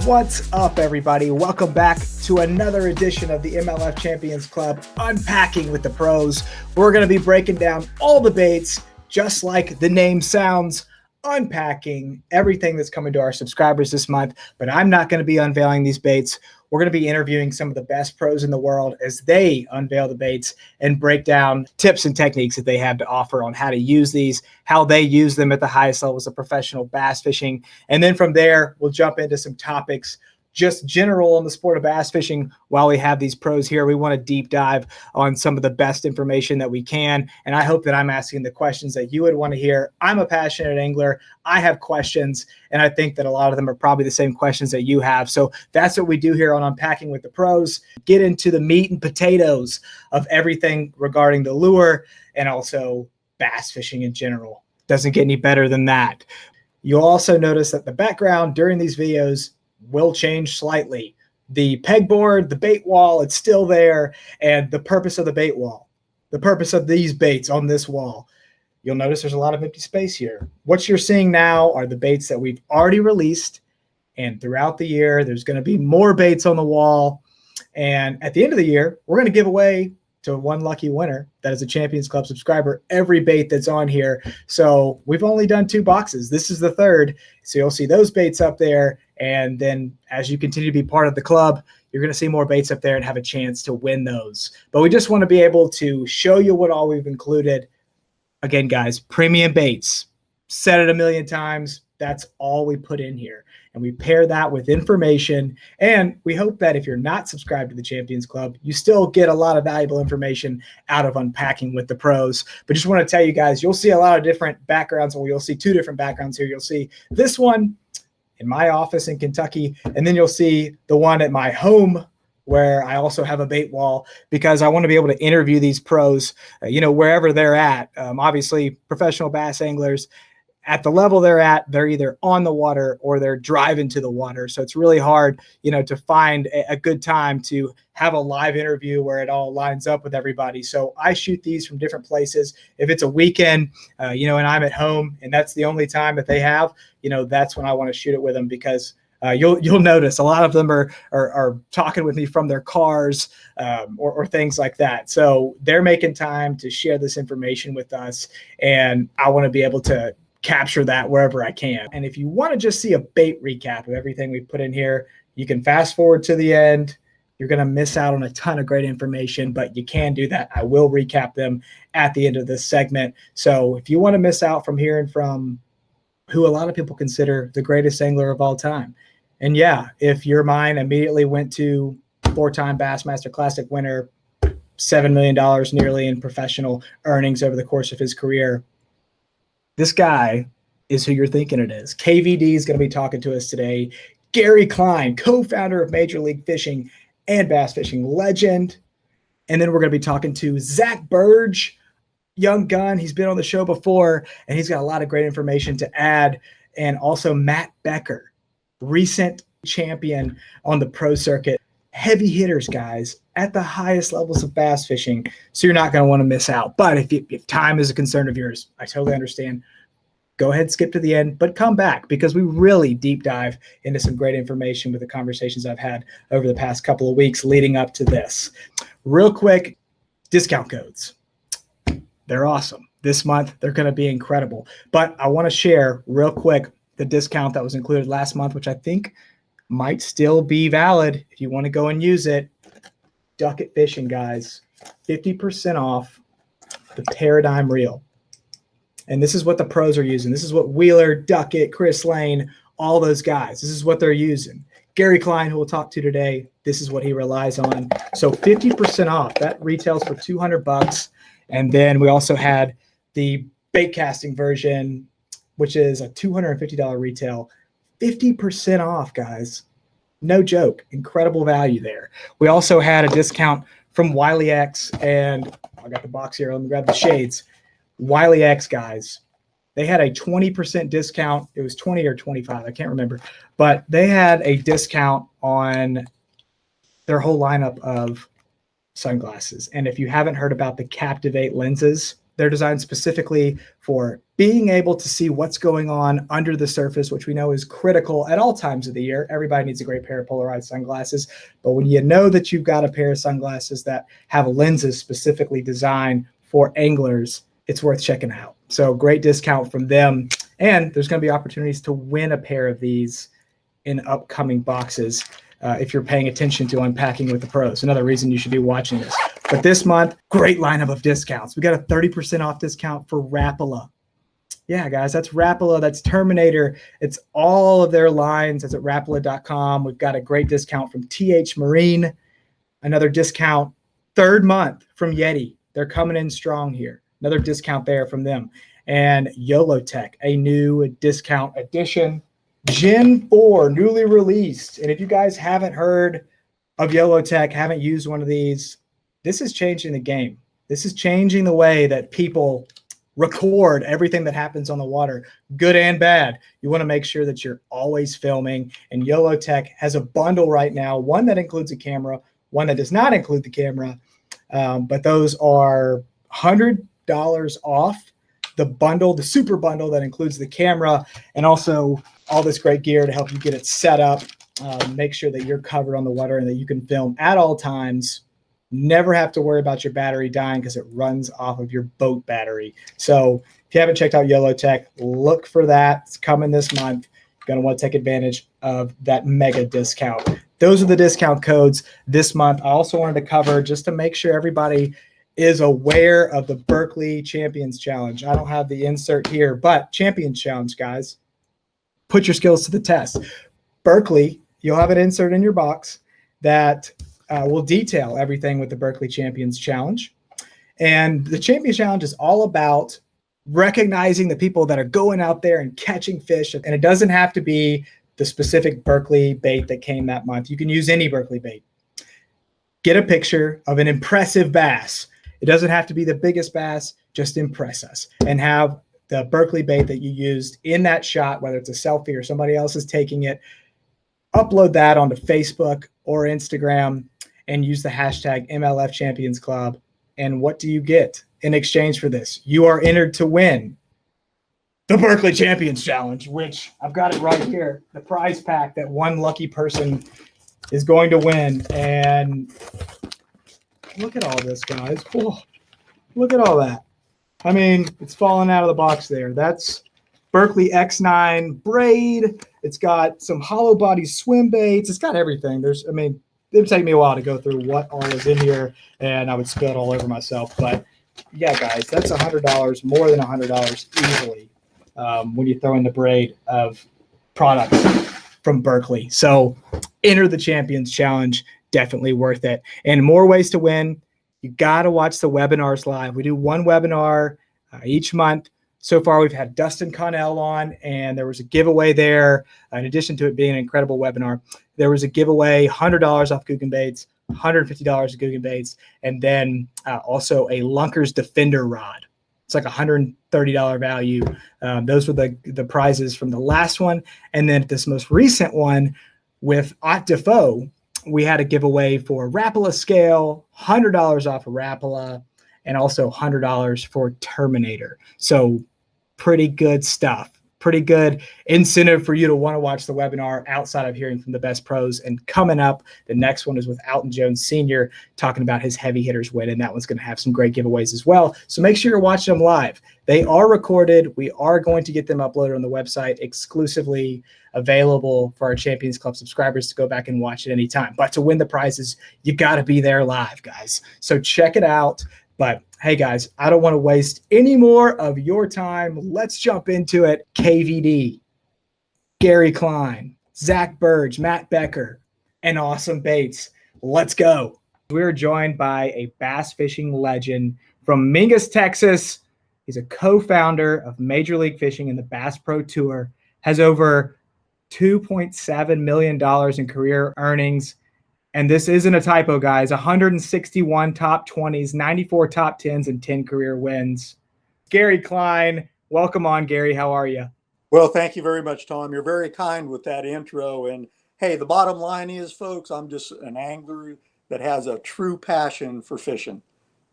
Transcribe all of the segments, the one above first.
What's up, everybody? Welcome back to another edition of the MLF Champions Club, Unpacking with the Pros. We're going to be breaking down all the baits, just like the name sounds, unpacking everything that's coming to our subscribers this month. But I'm not going to be unveiling these baits. We're going to be interviewing some of the best pros in the world as they unveil the baits and break down tips and techniques that they have to offer on how to use these, how they use them at the highest levels of professional bass fishing. And then from there, we'll jump into some topics just general on the sport of bass fishing. While we have these pros here, we want to deep dive on some of the best information that we can. And I hope that I'm asking the questions that you would want to hear. I'm a passionate angler. I have questions, and I think that a lot of them are probably the same questions that you have. So that's what we do here on Unpacking with the Pros. Get into the meat and potatoes of everything regarding the lure and also bass fishing in general. Doesn't get any better than that. You'll also notice that the background during these videos will change slightly. The pegboard, the bait wall, it's still there. And the purpose of the bait wall, the purpose of these baits on this wall, you'll notice there's a lot of empty space here. What you're seeing now are the baits that we've already released. And throughout the year, there's going to be more baits on the wall. And at the end of the year, we're going to give away to one lucky winner that is a Champions Club subscriber every bait that's on here. So we've only done 2 boxes. This is the 3rd. So you'll see those baits up there. And then as you continue to be part of the club, you're going to see more baits up there and have a chance to win those. But we just want to be able to show you what all we've included. Again, guys, premium baits. Said it a million times. That's all we put in here. And we pair that with information. And we hope that if you're not subscribed to the Champions Club, you still get a lot of valuable information out of Unpacking with the Pros. But just want to tell you guys, you'll see a lot of different backgrounds. Well, you'll see 2 different backgrounds here. You'll see this one in my office in Kentucky, and then you'll see the one at my home where I also have a bait wall, because I want to be able to interview these pros, wherever they're at. Obviously, professional bass anglers, at the level they're at, they're either on the water or they're driving to the water. So it's really hard, to find a good time to have a live interview where it all lines up with everybody. So I shoot these from different places. If it's a weekend, and I'm at home and that's the only time that they have, that's when I want to shoot it with them, because you'll notice a lot of them are talking with me from their cars, or things like that. So they're making time to share this information with us, and I want to be able to capture that wherever I can. And if you want to just see a bait recap of everything we put in here, you can fast forward to the end. You're going to miss out on a ton of great information, but you can do that. I will recap them at the end of this segment. So if you want to miss out from hearing from who a lot of people consider the greatest angler of all time, and yeah, if your mind immediately went to 4-time Bassmaster Classic winner, $7 million nearly in professional earnings over the course of his career, this guy is who you're thinking it is. KVD is going to be talking to us today. Gary Klein, co-founder of Major League Fishing and bass fishing legend. And then we're going to be talking to Zack, Birge, young gun. He's been on the show before, and he's got a lot of great information to add. And also Matt Becker, recent champion on the pro circuit. Heavy hitters, guys, at the highest levels of bass fishing. So you're not going to want to miss out. But if time is a concern of yours, I totally understand. Go ahead, skip to the end, but come back, because we really deep dive into some great information with the conversations I've had over the past couple of weeks leading up to this. Real quick, discount codes. They're awesome. This month, they're going to be incredible. But I want to share real quick the discount that was included last month, which I think might still be valid if you want to go and use it. Duck It Fishing, guys, 50% off the Paradigm Reel. And this is what the pros are using. This is what Wheeler, Duckett, Chris Lane, all those guys, this is what they're using. Gary Klein, who we'll talk to today, this is what he relies on. So 50% off. That retails for $200. And then we also had the bait casting version, which is a $250 retail. 50% off, guys. No joke. Incredible value there. We also had a discount from Wiley X, and I got the box here. Let me grab the shades. Wiley X, guys, they had a 20% discount. It was 20 or 25. I can't remember. But they had a discount on their whole lineup of sunglasses. And if you haven't heard about the Captivate lenses, They're designed specifically for being able to see what's going on under the surface, which we know is critical at all times of the year. Everybody needs a great pair of polarized sunglasses. But when you know that you've got a pair of sunglasses that have lenses specifically designed for anglers, it's worth checking out. So great discount from them. And there's going to be opportunities to win a pair of these in upcoming boxes if you're paying attention to Unpacking with the Pros. Another reason you should be watching this. But this month, great lineup of discounts. We got a 30% off discount for Rapala. Yeah, guys, that's Rapala. That's Terminator. It's all of their lines. It's at Rapala.com. We've got a great discount from TH Marine. Another discount, third month from Yeti. They're coming in strong here. Another discount there from them. And YOLO Tech, a new discount edition. Gen 4, newly released. And if you guys haven't heard of YOLO Tech, haven't used one of these, this is changing the game. This is changing the way that people record everything that happens on the water, good and bad. You want to make sure that you're always filming. And YOLO Tech has a bundle right now, one that includes a camera, one that does not include the camera. But those are $100 off the bundle, the super bundle that includes the camera and also all this great gear to help you get it set up, make sure that you're covered on the water and that you can film at all times. Never have to worry about your battery dying because it runs off of your boat battery. So if you haven't checked out YOLO Tech, look for that. It's coming this month. You're going to want to take advantage of that mega discount. Those are the discount codes this month. I also wanted to cover, just to make sure everybody is aware of the Berkeley Champions Challenge. I don't have the insert here, but Champions Challenge, guys, put your skills to the test. Berkeley, you'll have an insert in your box that will detail everything with the Berkeley Champions Challenge. And the Champions Challenge is all about recognizing the people that are going out there and catching fish. And it doesn't have to be the specific Berkeley bait that came that month. You can use any Berkeley bait. Get a picture of an impressive bass. It doesn't have to be the biggest bass, just impress us. And have the Berkeley bait that you used in that shot, whether it's a selfie or somebody else is taking it, upload that onto Facebook or Instagram and use the hashtag MLF Champions Club. And what do you get in exchange for this? You are entered to win the Berkeley Champions Challenge, which I've got it right here, the prize pack that one lucky person is going to win. And look at all this, guys. Oh, look at all that. I mean, it's falling out of the box there. That's Berkeley X9 braid. It's got some hollow body swim baits. It's got everything. It would take me a while to go through what all is in here, and I would spill it all over myself. But yeah, guys, that's $100, more than $100 easily when you throw in the braid of products from Berkeley. So enter the Champions Challenge. Definitely worth it. And more ways to win. You got to watch the webinars live. We do one webinar each month. So far, we've had Dustin Connell on, and there was a giveaway there. In addition to it being an incredible webinar, there was a giveaway, $100 off Guggen Baits, $150 of Guggen Baits, and then also a Lunker's Defender rod. It's like $130 value. Those were the prizes from the last one. And then this most recent one with Ott Defoe, we had a giveaway for Rapala scale, $100 off of Rapala, and also $100 for Terminator. So pretty good stuff. Pretty good incentive for you to want to watch the webinar outside of hearing from the best pros. And coming up, the next one is with Alton Jones Sr. talking about his heavy hitters win, and that one's going to have some great giveaways as well. So make sure you're watching them live. They are recorded. We are going to get them uploaded on the website, exclusively available for our Champions Club subscribers to go back and watch at any time. But to win the prizes, you got to be there live, guys. So check it out. But hey, guys, I don't want to waste any more of your time. Let's jump into it. KVD, Gary Klein, Zack Birge, Matt Becker, and Awesome Baits. Let's go. We're joined by a bass fishing legend from Mingus, Texas. He's a co-founder of Major League Fishing and the Bass Pro Tour, has over $2.7 million in career earnings. And this isn't a typo, guys. 161 top 20s, 94 top 10s, and 10 career wins. Gary Klein, welcome on, Gary. How are you? Well, thank you very much, Tom. You're very kind with that intro. And hey, the bottom line is, folks, I'm just an angler that has a true passion for fishing.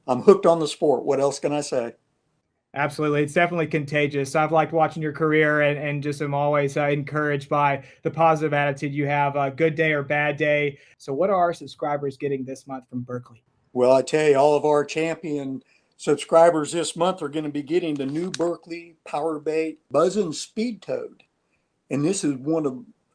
I'm hooked on the sport. What else can I say? Absolutely. It's definitely contagious. I've liked watching your career and just am always encouraged by the positive attitude you have, a good day or bad day. So what are our subscribers getting this month from Berkeley? Well, I tell you, all of our champion subscribers this month are going to be getting the new Berkeley Power Bait Buzzin' Speed Toad. And this is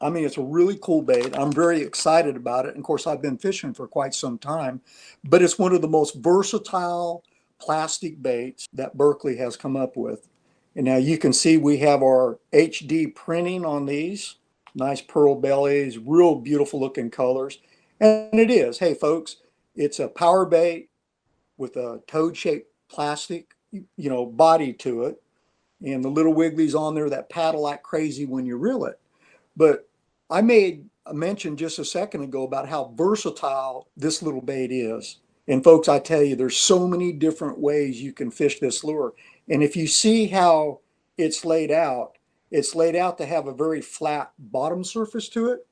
I mean, it's a really cool bait. I'm very excited about it. And of course, I've been fishing for quite some time, but it's one of the most versatile plastic baits that Berkeley has come up with. And now you can see we have our HD printing on these, nice pearl bellies, real beautiful looking colors. And it is, hey folks, it's a power bait with a toad shaped plastic, body to it. And the little wigglies on there that paddle like crazy when you reel it. But I made a mention just a second ago about how versatile this little bait is. And folks, I tell you, there's so many different ways you can fish this lure. And if you see how it's laid out to have a very flat bottom surface to it.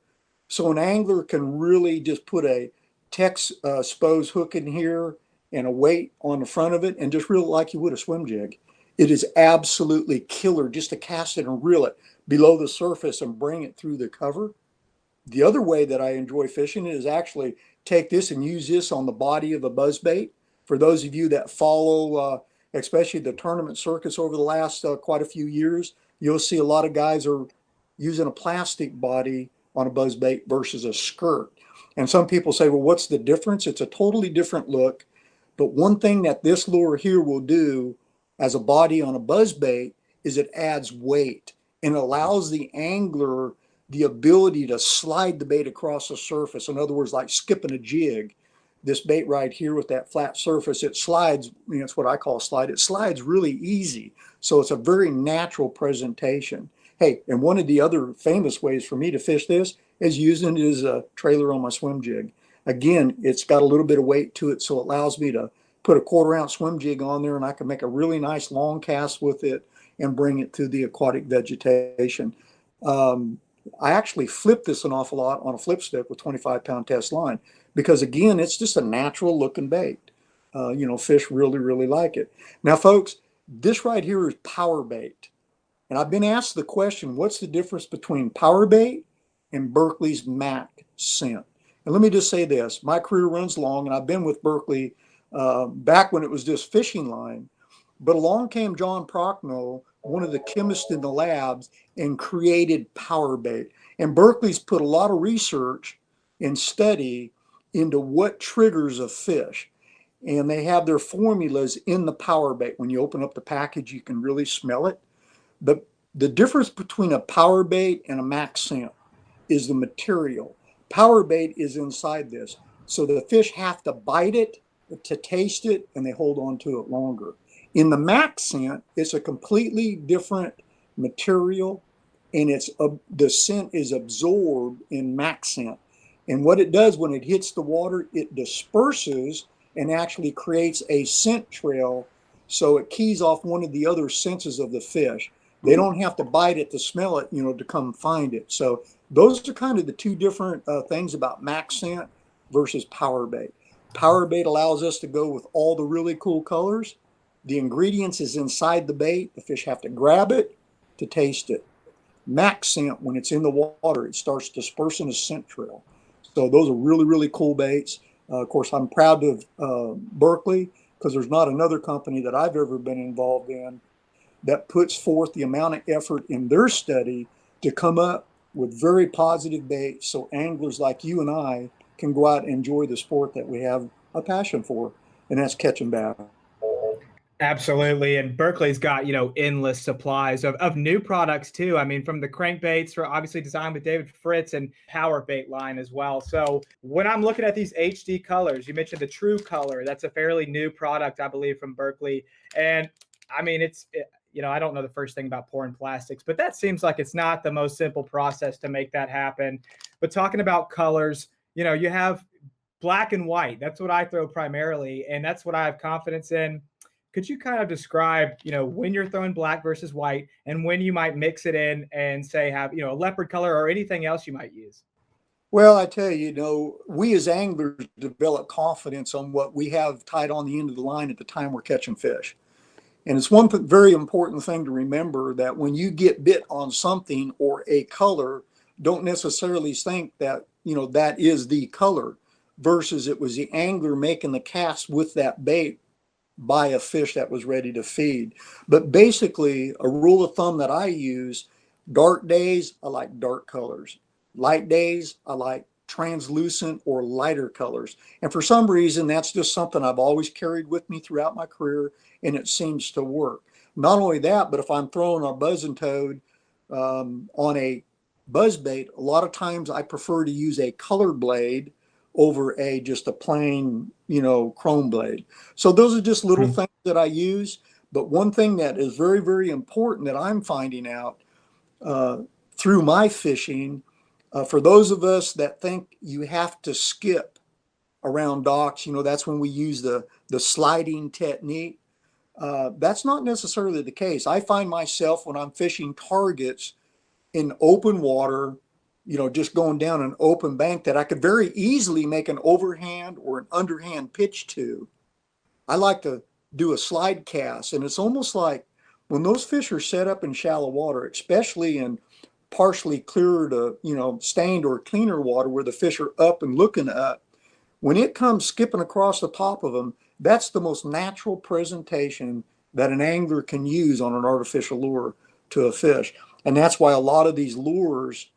So an angler can really just put a Spose hook in here and a weight on the front of it and just reel it like you would a swim jig. It is absolutely killer just to cast it and reel it below the surface and bring it through the cover. The other way that I enjoy fishing is actually take this and use this on the body of a buzzbait. For those of you that follow, especially the tournament circuits over the last quite a few years, you'll see a lot of guys are using a plastic body on a buzzbait versus a skirt. And some people say, well, what's the difference? It's a totally different look. But one thing that this lure here will do as a body on a buzzbait is it adds weight and allows the angler the ability to slide the bait across the surface. In other words, like skipping a jig. This bait right here with that flat surface, it slides, it's what I call a slide. It slides really easy. So it's a very natural presentation. Hey, and one of the other famous ways for me to fish this is using it as a trailer on my swim jig. Again, it's got a little bit of weight to it, so it allows me to put a 1/4 ounce swim jig on there and I can make a really nice long cast with it and bring it to the aquatic vegetation. I actually flip this an awful lot on a flip stick with 25-pound test line because, again, it's just a natural looking bait. Fish really, really like it. Now, folks, this right here is power bait. And I've been asked the question, what's the difference between power bait and Berkeley's Mac scent? And let me just say this, my career runs long and I've been with Berkeley back when it was just fishing line. But along came John Prochnow, one of the chemists in the labs, and created power bait. And Berkeley's put a lot of research and study into what triggers a fish. And they have their formulas in the power bait. When you open up the package, you can really smell it. The difference between a power bait and a max scent is the material. Power bait is inside this. So the fish have to bite it to taste it, and they hold on to it longer. In the max scent, it's a completely different material, and the scent is absorbed in max scent. And what it does when it hits the water, it disperses and actually creates a scent trail, so it keys off one of the other senses of the fish. They don't have to bite it to smell it, to come find it. So those are kind of the two different things about max scent versus power bait. Power bait allows us to go with all the really cool colors. The ingredients is inside the bait. The fish have to grab it to taste it. Max scent, when it's in the water, it starts dispersing a scent trail. So those are really, really cool baits. Of course, I'm proud of Berkeley because there's not another company that I've ever been involved in that puts forth the amount of effort in their study to come up with very positive baits so anglers like you and I can go out and enjoy the sport that we have a passion for, and that's catching bass. Absolutely. And Berkeley's got, endless supplies of new products too. I mean, from the crankbaits for obviously designed with David Fritz and power bait line as well. So when I'm looking at these HD colors, you mentioned the True Color. That's a fairly new product, I believe, from Berkeley. And I mean, I don't know the first thing about pouring plastics, but that seems like it's not the most simple process to make that happen. But talking about colors, you have black and white. That's what I throw primarily, and that's what I have confidence in. Could you kind of describe, when you're throwing black versus white and when you might mix it in and say have, a leopard color or anything else you might use? Well, I tell you, we as anglers develop confidence on what we have tied on the end of the line at the time we're catching fish. And it's one very important thing to remember, that when you get bit on something or a color, don't necessarily think that, that is the color, versus it was the angler making the cast with that bait by a fish that was ready to feed. But basically, a rule of thumb that I use: dark days, I like dark colors. Light days, I like translucent or lighter colors. And for some reason, that's just something I've always carried with me throughout my career, and it seems to work. Not only that, but if I'm throwing a buzzing toad on a buzz bait, a lot of times I prefer to use a color blade over just a plain, chrome blade. So those are just little things that I use. But one thing that is very, very important that I'm finding out through my fishing, for those of us that think you have to skip around docks, that's when we use the sliding technique. That's not necessarily the case. I find myself, when I'm fishing targets in open water, just going down an open bank that I could very easily make an overhand or an underhand pitch to, I like to do a slide cast. And it's almost like when those fish are set up in shallow water, especially in partially clear to, stained or cleaner water where the fish are up and looking up, when it comes skipping across the top of them, that's the most natural presentation that an angler can use on an artificial lure to a fish. And that's why a lot of these lures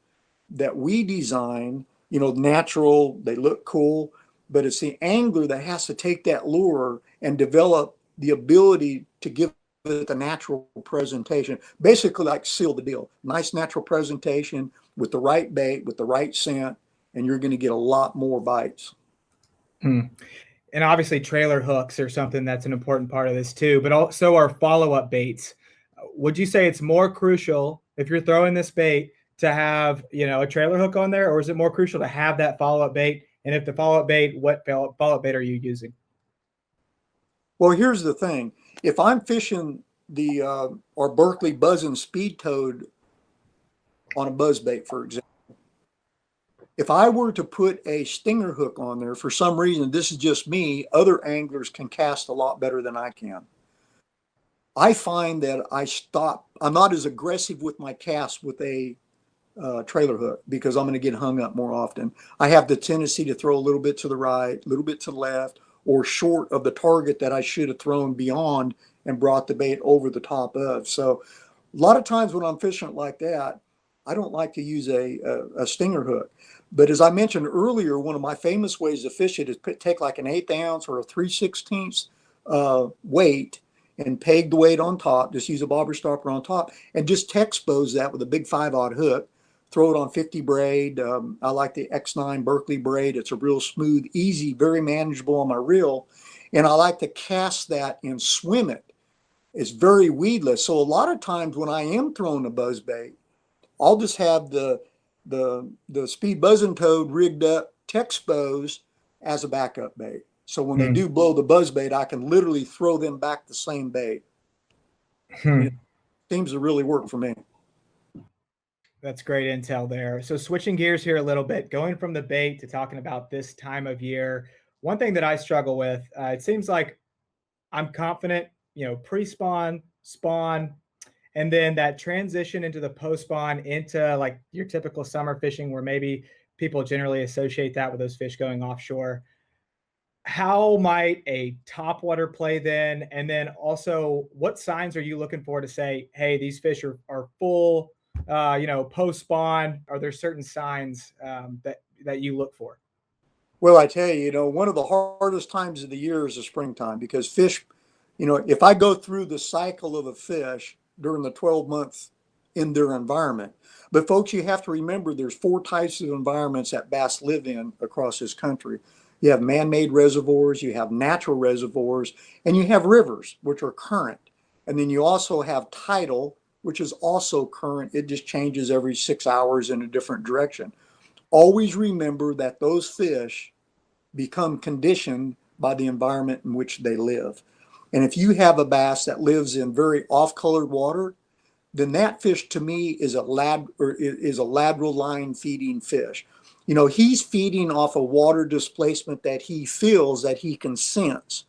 that we design, natural, they look cool, but it's the angler that has to take that lure and develop the ability to give it the natural presentation. Basically, like seal the deal. Nice natural presentation with the right bait, with the right scent, and you're going to get a lot more bites. And obviously trailer hooks are something that's an important part of this too, but also our follow-up baits. Would you say it's more crucial if you're throwing this bait to have, a trailer hook on there, or is it more crucial to have that follow-up bait? And if the follow-up bait, what follow-up bait are you using? Well, here's the thing. If I'm fishing the our Berkeley buzzing speed toad on a buzz bait, for example, if I were to put a stinger hook on there, for some reason, this is just me, other anglers can cast a lot better than I can. I find that I'm not as aggressive with my cast with a trailer hook, because I'm going to get hung up more often. I have the tendency to throw a little bit to the right, a little bit to the left, or short of the target that I should have thrown beyond and brought the bait over the top of. So a lot of times when I'm fishing it like that, I don't like to use a stinger hook. But as I mentioned earlier, one of my famous ways to fish it is take like an 1/8 ounce or a 3/16 weight and peg the weight on top. Just use a bobber stopper on top and just expose that with a big 5/0 hook. Throw it on 50 braid. I like the X9 Berkeley braid. It's a real smooth, easy, very manageable on my reel. And I like to cast that and swim it. It's very weedless. So a lot of times when I am throwing a buzz bait, I'll just have the speed buzzing toad rigged up, Texpose as a backup bait. So when they do blow the buzz bait, I can literally throw them back the same bait. It seems to really work for me. That's great intel there. So switching gears here a little bit, going from the bait to talking about this time of year. One thing that I struggle with, it seems like I'm confident, pre-spawn, spawn, and then that transition into the post-spawn into like your typical summer fishing, where maybe people generally associate that with those fish going offshore. How might a topwater play then? And then also, what signs are you looking for to say, hey, these fish are full, post-spawn? Are there certain signs that you look for? Well, I tell you, one of the hardest times of the year is the springtime, because fish, if I go through the cycle of a fish during the 12 months in their environment. But folks, you have to remember there's 4 types of environments that bass live in across this country. You have man-made reservoirs, you have natural reservoirs, and you have rivers, which are current. And then you also have tidal, which is also current. It just changes every 6 hours in a different direction. Always remember that those fish become conditioned by the environment in which they live. And if you have a bass that lives in very off-colored water, then that fish to me is a lateral line feeding fish. He's feeding off a water displacement that he feels, that he can sense.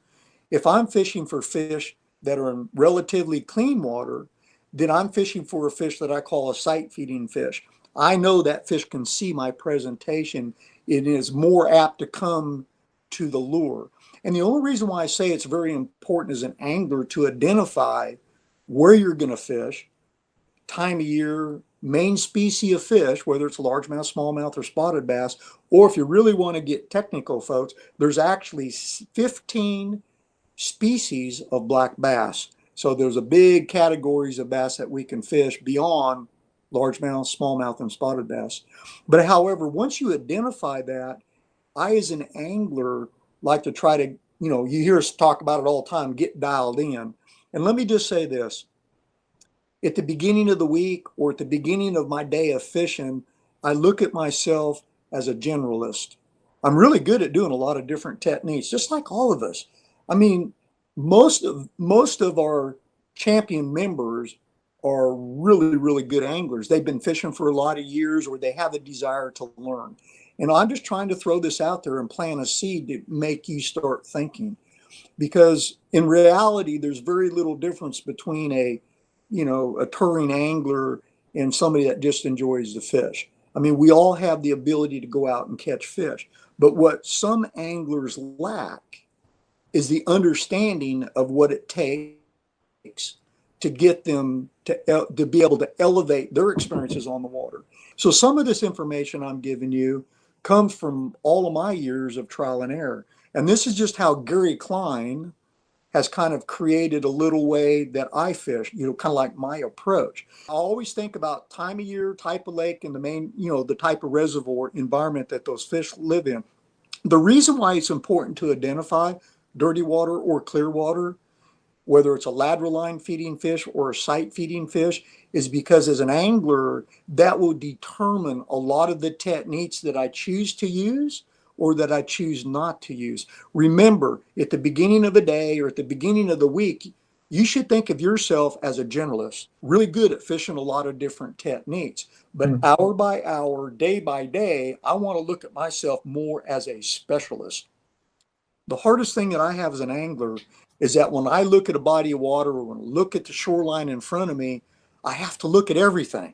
If I'm fishing for fish that are in relatively clean water, then I'm fishing for a fish that I call a sight feeding fish. I know that fish can see my presentation. It is more apt to come to the lure. And the only reason why I say it's very important as an angler to identify where you're going to fish, time of year, main species of fish, whether it's largemouth, smallmouth, or spotted bass, or if you really want to get technical, folks, there's actually 15 species of black bass. So there's a big categories of bass that we can fish beyond largemouth, smallmouth, and spotted bass. But however, once you identify that, I, as an angler, like to try to, you hear us talk about it all the time, get dialed in. And let me just say this. At the beginning of the week or at the beginning of my day of fishing, I look at myself as a generalist. I'm really good at doing a lot of different techniques, just like all of us. I mean, most of our champion members are really, really good anglers. They've been fishing for a lot of years, or they have a desire to learn. And I'm just trying to throw this out there and plant a seed to make you start thinking. Because in reality, there's very little difference between a touring angler and somebody that just enjoys the fish. I mean, we all have the ability to go out and catch fish, but what some anglers lack is the understanding of what it takes to get them to be able to elevate their experiences on the water. So some of this information I'm giving you comes from all of my years of trial and error. And this is just how Gary Klein has kind of created a little way that I fish, kind of like my approach. I always think about time of year, type of lake, and the main, the type of reservoir environment that those fish live in. The reason why it's important to identify dirty water or clear water, whether it's a lateral line feeding fish or a sight feeding fish, is because as an angler, that will determine a lot of the techniques that I choose to use or that I choose not to use. Remember, at the beginning of the day or at the beginning of the week, you should think of yourself as a generalist, really good at fishing a lot of different techniques. But hour by hour, day by day, I want to look at myself more as a specialist. The hardest thing that I have as an angler is that when I look at a body of water or when I look at the shoreline in front of me, I have to look at everything.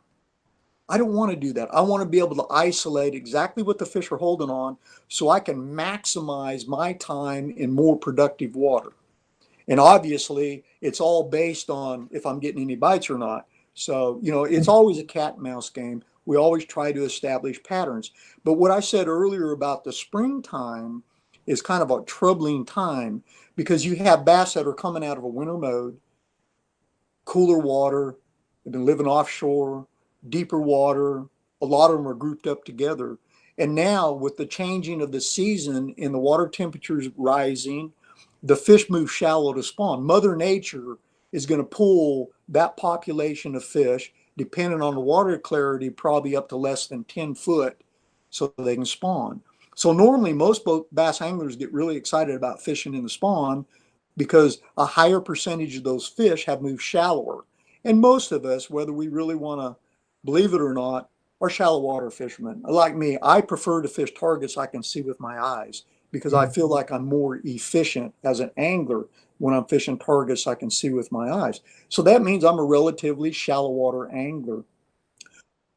I don't want to do that. I want to be able to isolate exactly what the fish are holding on so I can maximize my time in more productive water. And obviously, it's all based on if I'm getting any bites or not. So, it's always a cat and mouse game. We always try to establish patterns. But what I said earlier about the springtime is kind of a troubling time because you have bass that are coming out of a winter mode, cooler water, they've been living offshore, deeper water. A lot of them are grouped up together. And now with the changing of the season and the water temperatures rising, the fish move shallow to spawn. Mother Nature is going to pull that population of fish, depending on the water clarity, probably up to less than 10 foot so they can spawn. So normally most bass anglers get really excited about fishing in the spawn because a higher percentage of those fish have moved shallower. And most of us, whether we really want to believe it or not, are shallow water fishermen. Like me, I prefer to fish targets I can see with my eyes because I feel like I'm more efficient as an angler when I'm fishing targets I can see with my eyes. So that means I'm a relatively shallow water angler.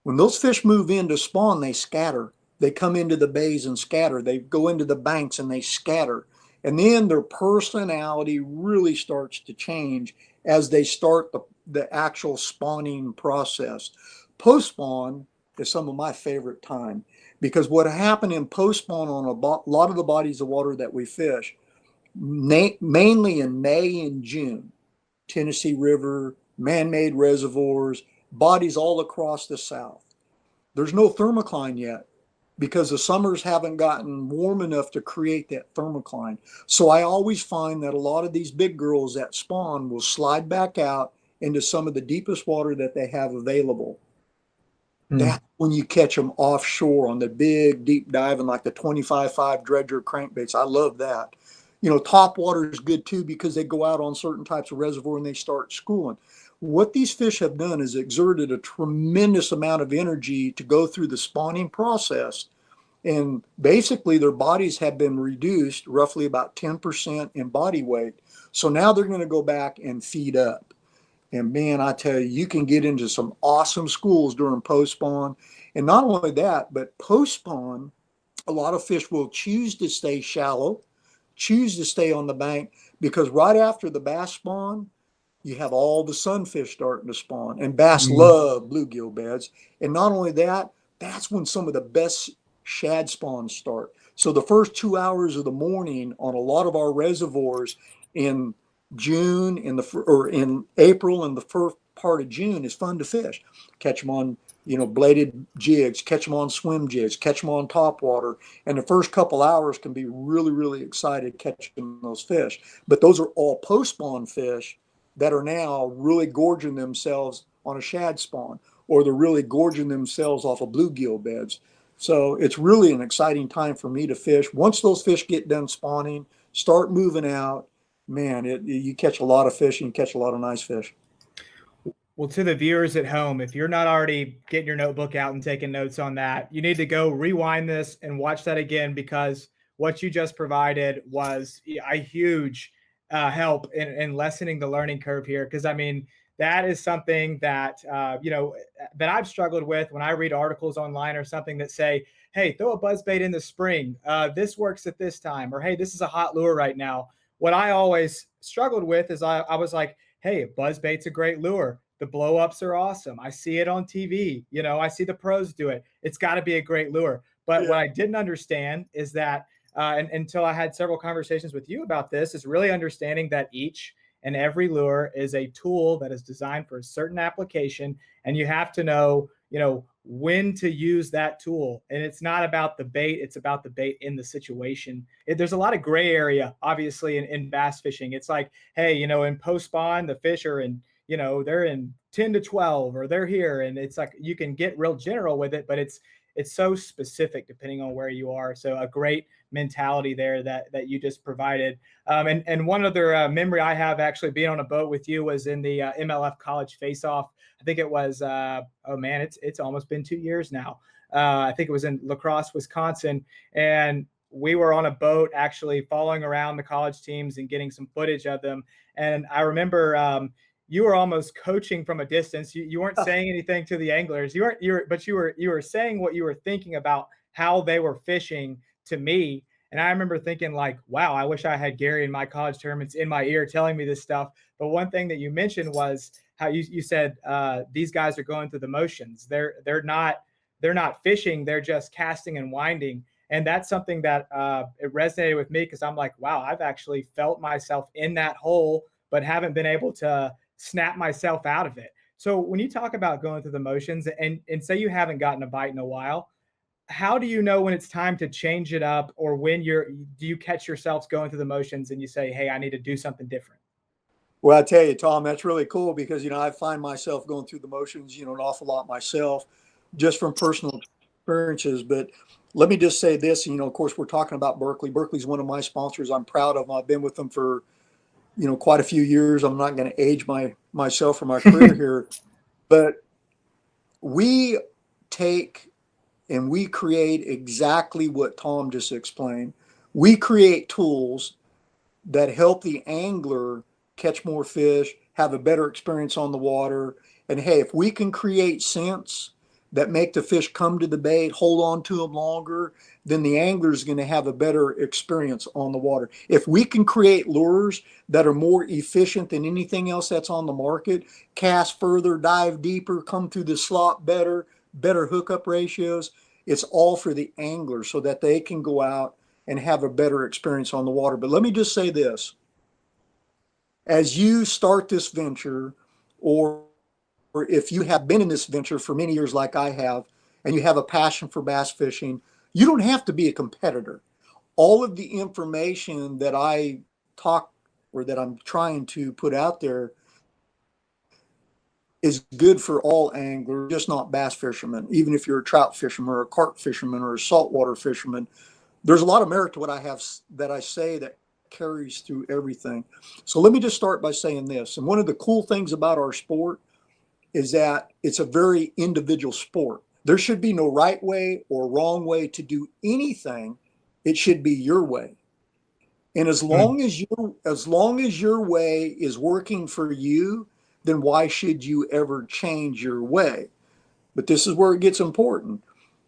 When those fish move in to spawn, they scatter. They come into the bays and scatter. They go into the banks and they scatter. And then their personality really starts to change as they start the actual spawning process. Post-spawn is some of my favorite time because what happened in post-spawn on a lot of the bodies of water that we fish, mainly in May and June, Tennessee River, man-made reservoirs, bodies all across the South. There's no thermocline yet because the summers haven't gotten warm enough to create that thermocline. So I always find that a lot of these big girls that spawn will slide back out into some of the deepest water that they have available. That's when you catch them offshore on the big deep diving like the 25.5 dredger crankbaits. I love that. Topwater is good too because they go out on certain types of reservoir and they start schooling. What these fish have done is exerted a tremendous amount of energy to go through the spawning process. And basically their bodies have been reduced roughly about 10% in body weight. So now they're going to go back and feed up. And man, I tell you, you can get into some awesome schools during post spawn. And not only that, but post spawn, a lot of fish will choose to stay shallow, choose to stay on the bank, because right after the bass spawn, you have all the sunfish starting to spawn. And bass love bluegill beds. And not only that, that's when some of the best shad spawns start. So the first 2 hours of the morning on a lot of our reservoirs in June or in April and the first part of June is fun to fish. Catch them on, bladed jigs, catch them on swim jigs, catch them on topwater. And the first couple hours can be really, really excited catching those fish. But those are all post spawn fish that are now really gorging themselves on a shad spawn, or they're really gorging themselves off of bluegill beds. So it's really an exciting time for me to fish. Once those fish get done spawning, start moving out, man, you catch a lot of fish and you catch a lot of nice fish. Well, to the viewers at home, if you're not already getting your notebook out and taking notes on that, you need to go rewind this and watch that again, because what you just provided was a huge help in lessening the learning curve here. Because I mean, that is something that that I've struggled with when I read articles online or something that say, "Hey, throw a buzzbait in the spring. This works at this time," or "Hey, this is a hot lure right now." What I always struggled with is I was like, "Hey, buzzbait's a great lure. The blow ups are awesome. I see it on TV. I see the pros do it. It's got to be a great lure." But what I didn't understand is that, and until I had several conversations with you about this, is really understanding that each and every lure is a tool that is designed for a certain application, and you have to know, when to use that tool. And it's not about the bait; it's about the bait in the situation. There's a lot of gray area, obviously, in bass fishing. It's like, hey, in post spawn, the fish are in, they're in 10 to 12, or they're here. And it's like, you can get real general with it, but it's so specific depending on where you are. So a great mentality there that you just provided. And one other memory I have actually being on a boat with you was in the MLF college face-off. I think it was, it's almost been 2 years now. I think it was in La Crosse, Wisconsin. And we were on a boat actually following around the college teams and getting some footage of them. And I remember, you were almost coaching from a distance. You weren't saying anything to the anglers. But you were saying what you were thinking about how they were fishing to me. And I remember thinking like, wow, I wish I had Gary in my college tournaments in my ear telling me this stuff. But one thing that you mentioned was how you said these guys are going through the motions. They're not fishing. They're just casting and winding. And that's something that it resonated with me, because I'm like, wow, I've actually felt myself in that hole, but haven't been able to snap myself out of it. So when you talk about going through the motions and say you haven't gotten a bite in a while, how do you know when it's time to change it up, or when do you catch yourselves going through the motions and you say, hey, I need to do something different? Well, I tell you, Tom, that's really cool, because, I find myself going through the motions, an awful lot myself, just from personal experiences. But let me just say this, of course, we're talking about Berkley. Berkley's one of my sponsors. I'm proud of them. I've been with them for, quite a few years. I'm not going to age myself or my career here, but we take and we create exactly what Tom just explained. We create tools that help the angler catch more fish, have a better experience on the water. And hey, if we can create scents that make the fish come to the bait, hold on to them longer, then the angler is going to have a better experience on the water. If we can create lures that are more efficient than anything else that's on the market, cast further, dive deeper, come through the slot better hookup ratios, it's all for the angler so that they can go out and have a better experience on the water. But let me just say this. As you start this venture, or if you have been in this venture for many years like I have, and you have a passion for bass fishing, you don't have to be a competitor. All of the information that I talk, or that I'm trying to put out there, is good for all anglers, just not bass fishermen. Even if you're a trout fisherman or a carp fisherman or a saltwater fisherman, there's a lot of merit to what I have that I say that carries through everything. So let me just start by saying this. And one of the cool things about our sport is that it's a very individual sport. There should be no right way or wrong way to do anything. It should be your way. And as long as your way is working for you, then why should you ever change your way? But this is where it gets important.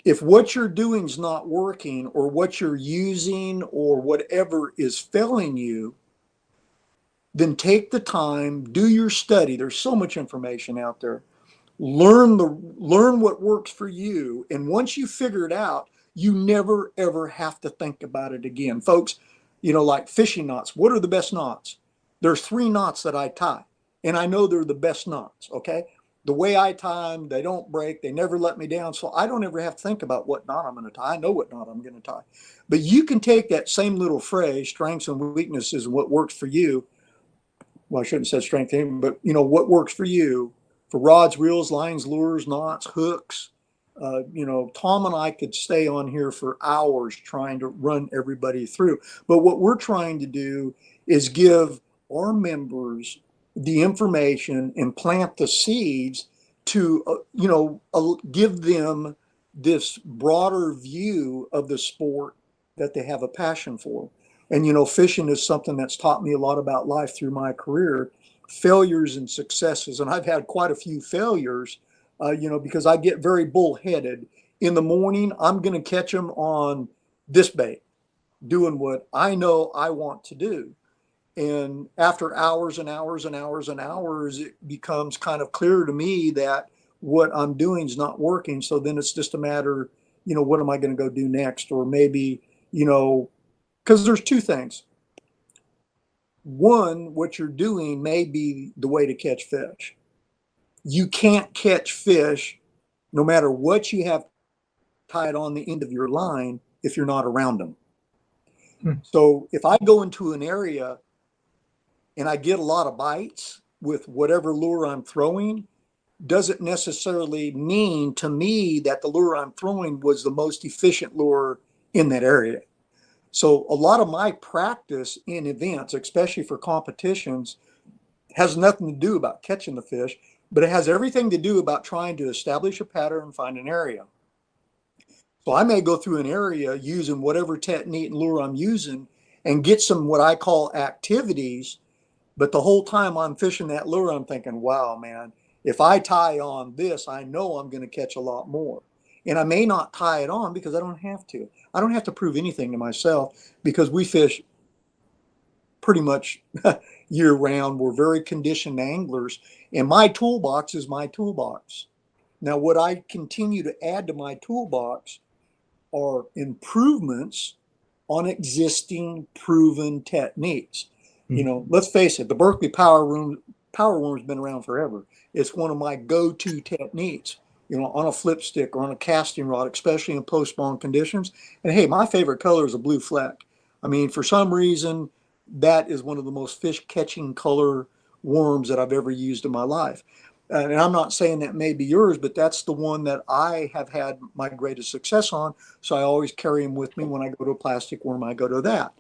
If what you're doing is not working, or what you're using or whatever is failing you, then take the time, do your study. There's so much information out there. Learn what works for you. And once you figure it out, you never ever have to think about it again. Folks, like fishing knots, what are the best knots? There's 3 knots that I tie, and I know they're the best knots, okay? The way I tie them, they don't break, they never let me down, so I don't ever have to think about what knot I'm going to tie. I know what knot I'm going to tie. But you can take that same little phrase, strengths and weaknesses, and what works for you. Well, I shouldn't have said strength, but what works for you, for rods, reels, lines, lures, knots, hooks. Tom and I could stay on here for hours trying to run everybody through. But what we're trying to do is give our members the information and plant the seeds to, give them this broader view of the sport that they have a passion for. And, fishing is something that's taught me a lot about life through my career, failures and successes. And I've had quite a few failures, because I get very bullheaded. In the morning, I'm going to catch them on this bait, doing what I know I want to do. And after hours and hours and hours and hours, it becomes kind of clear to me that what I'm doing is not working. So then it's just a matter, what am I going to go do next? Or maybe, because there's 2 things. One, what you're doing may be the way to catch fish. You can't catch fish no matter what you have tied on the end of your line if you're not around them. So if I go into an area and I get a lot of bites with whatever lure I'm throwing, doesn't necessarily mean to me that the lure I'm throwing was the most efficient lure in that area. So a lot of my practice in events, especially for competitions, has nothing to do about catching the fish, but it has everything to do about trying to establish a pattern and find an area. So I may go through an area using whatever technique and lure I'm using and get some what I call activities, but the whole time I'm fishing that lure, I'm thinking, wow, man, if I tie on this, I know I'm going to catch a lot more. And I may not tie it on because I don't have to. I don't have to prove anything to myself because we fish pretty much year round. We're very conditioned anglers, and my toolbox is my toolbox. Now, what I continue to add to my toolbox are improvements on existing proven techniques. Let's face it, the Berkeley power worm's been around forever. It's one of my go-to techniques, on a flip stick or on a casting rod, especially in post-spawn conditions. And hey, my favorite color is a blue fleck. I mean, for some reason, that is one of the most fish-catching color worms that I've ever used in my life. And I'm not saying that may be yours, but that's the one that I have had my greatest success on. So I always carry them with me. When I go to a plastic worm, I go to that.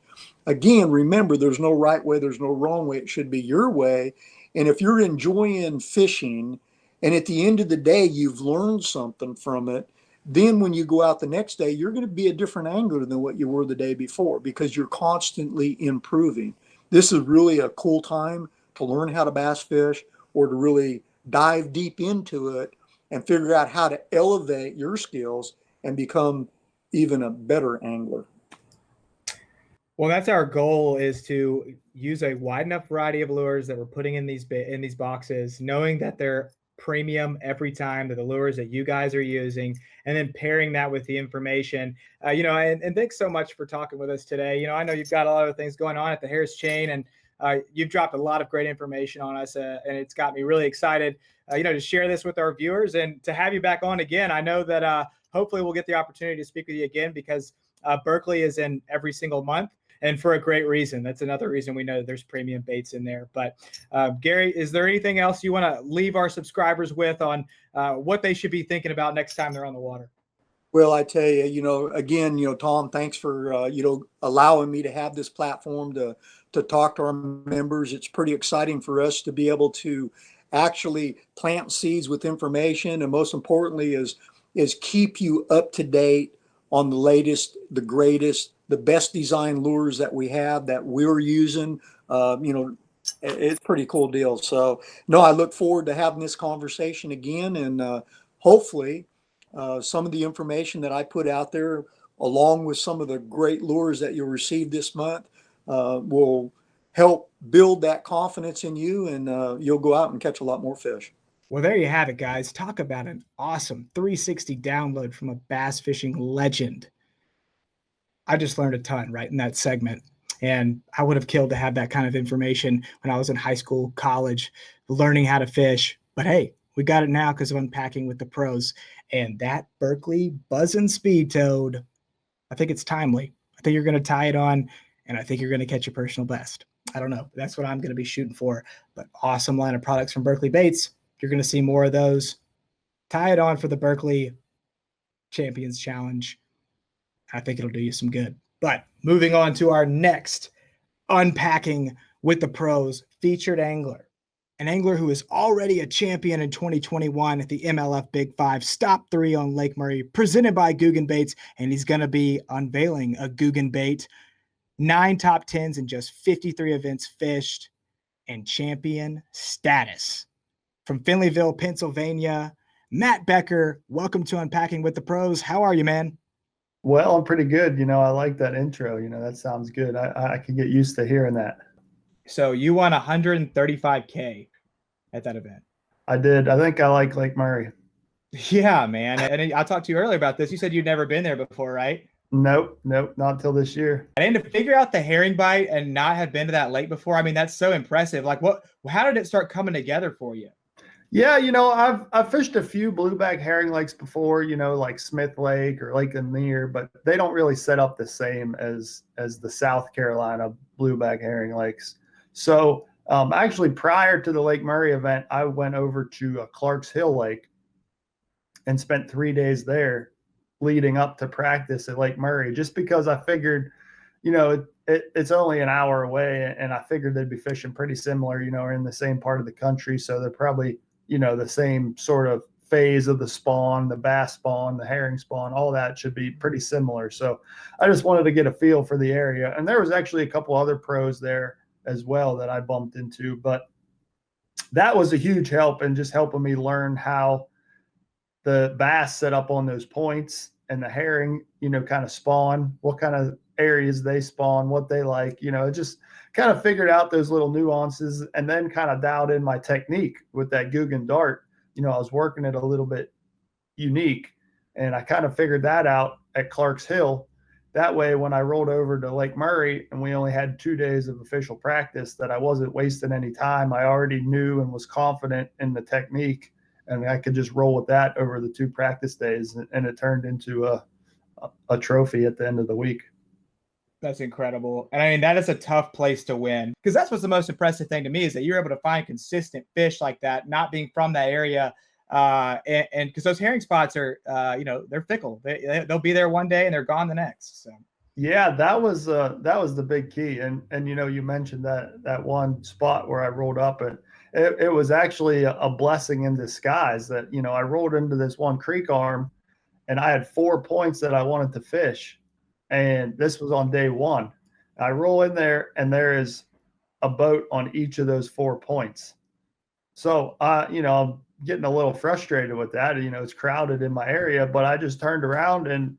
Again, remember, there's no right way, there's no wrong way. It should be your way. And if you're enjoying fishing, and at the end of the day, you've learned something from it, then when you go out the next day, you're going to be a different angler than what you were the day before because you're constantly improving. This is really a cool time to learn how to bass fish or to really dive deep into it and figure out how to elevate your skills and become even a better angler. Well, that's our goal, is to use a wide enough variety of lures that we're putting in these boxes, knowing that they're premium every time, that the lures that you guys are using, and then pairing that with the information. And thanks so much for talking with us today. I know you've got a lot of things going on at the Harris Chain, and you've dropped a lot of great information on us, and it's got me really excited, to share this with our viewers and to have you back on again. I know that hopefully we'll get the opportunity to speak with you again because Berkeley is in every single month. And for a great reason. That's another reason we know that there's premium baits in there. But Gary, is there anything else you want to leave our subscribers with on what they should be thinking about next time they're on the water? Well, I tell you, again, Tom, thanks for, allowing me to have this platform to talk to our members. It's pretty exciting for us to be able to actually plant seeds with information. And most importantly is is keep you up to date on the latest, the greatest, the best design lures that we have that we're using. It's a pretty cool deal. So, no, I look forward to having this conversation again, and hopefully, some of the information that I put out there, along with some of the great lures that you'll receive this month, will help build that confidence in you, and you'll go out and catch a lot more fish. Well, there you have it, guys. Talk about an awesome 360 download from a bass fishing legend. I just learned a ton right in that segment. And I would have killed to have that kind of information when I was in high school, college, learning how to fish. But hey, we got it now because of Unpacking with the Pros. And that Berkley Buzzin' Speed Toad, I think it's timely. I think you're going to tie it on, and I think you're going to catch your personal best. I don't know. That's what I'm going to be shooting for. But awesome line of products from Berkley Baits. You're going to see more of those. Tie it on for the Berkley Champions Challenge. I think it'll do you some good. But moving on to our next Unpacking with the Pros featured angler, an angler who is already a champion in 2021 at the MLF Big Five Stop 3 on Lake Murray, presented by Guggen Baits, and he's going to be unveiling a Guggen Bait, 9 top 10s in just 53 events fished, and champion status. From Finleyville, Pennsylvania, Matt Becker, welcome to Unpacking with the Pros. How are you, man? Well, I'm pretty good. I like that intro. That sounds good. I can get used to hearing that. So you won 135K at that event. I did. I think I like Lake Murray. Yeah, man. And I talked to you earlier about this. You said you'd never been there before, right? Nope, not until this year. And to figure out the herring bite and not have been to that lake before, I mean, that's so impressive. Like, how did it start coming together for you? Yeah, I've fished a few blueback herring lakes before, like Smith Lake or Lake Lanier, but they don't really set up the same as the South Carolina blueback herring lakes. So actually, prior to the Lake Murray event, I went over to Clark's Hill Lake and spent 3 days there leading up to practice at Lake Murray, just because I figured, it's only an hour away, and I figured they'd be fishing pretty similar, or in the same part of the country. So they're probably, the same sort of phase of the spawn, the bass spawn, the herring spawn, all that should be pretty similar. So I just wanted to get a feel for the area. And there was actually a couple other pros there as well that I bumped into, but that was a huge help in just helping me learn how the bass set up on those points and the herring, kind of spawn, what kind of areas they spawn, what they like, just kind of figured out those little nuances, and then kind of dialed in my technique with that Guggen dart. I was working it a little bit unique, and I kind of figured that out at Clark's Hill. That way, when I rolled over to Lake Murray and we only had 2 days of official practice, that I wasn't wasting any time. I already knew and was confident in the technique, and I could just roll with that over the 2 practice days, and it turned into a trophy at the end of the week. That's incredible. And I mean, that is a tough place to win, because that's what's the most impressive thing to me, is that you're able to find consistent fish like that, not being from that area. And because those herring spots are, they're fickle. They'll be there one day and they're gone the next. So. Yeah, that was the big key. And you mentioned that one spot where I rolled up, and it was actually a blessing in disguise that, I rolled into this one creek arm and I had 4 points that I wanted to fish. And this was on day 1. I roll in there and there is a boat on each of those 4 points. So, I'm getting a little frustrated with that. It's crowded in my area, but I just turned around and,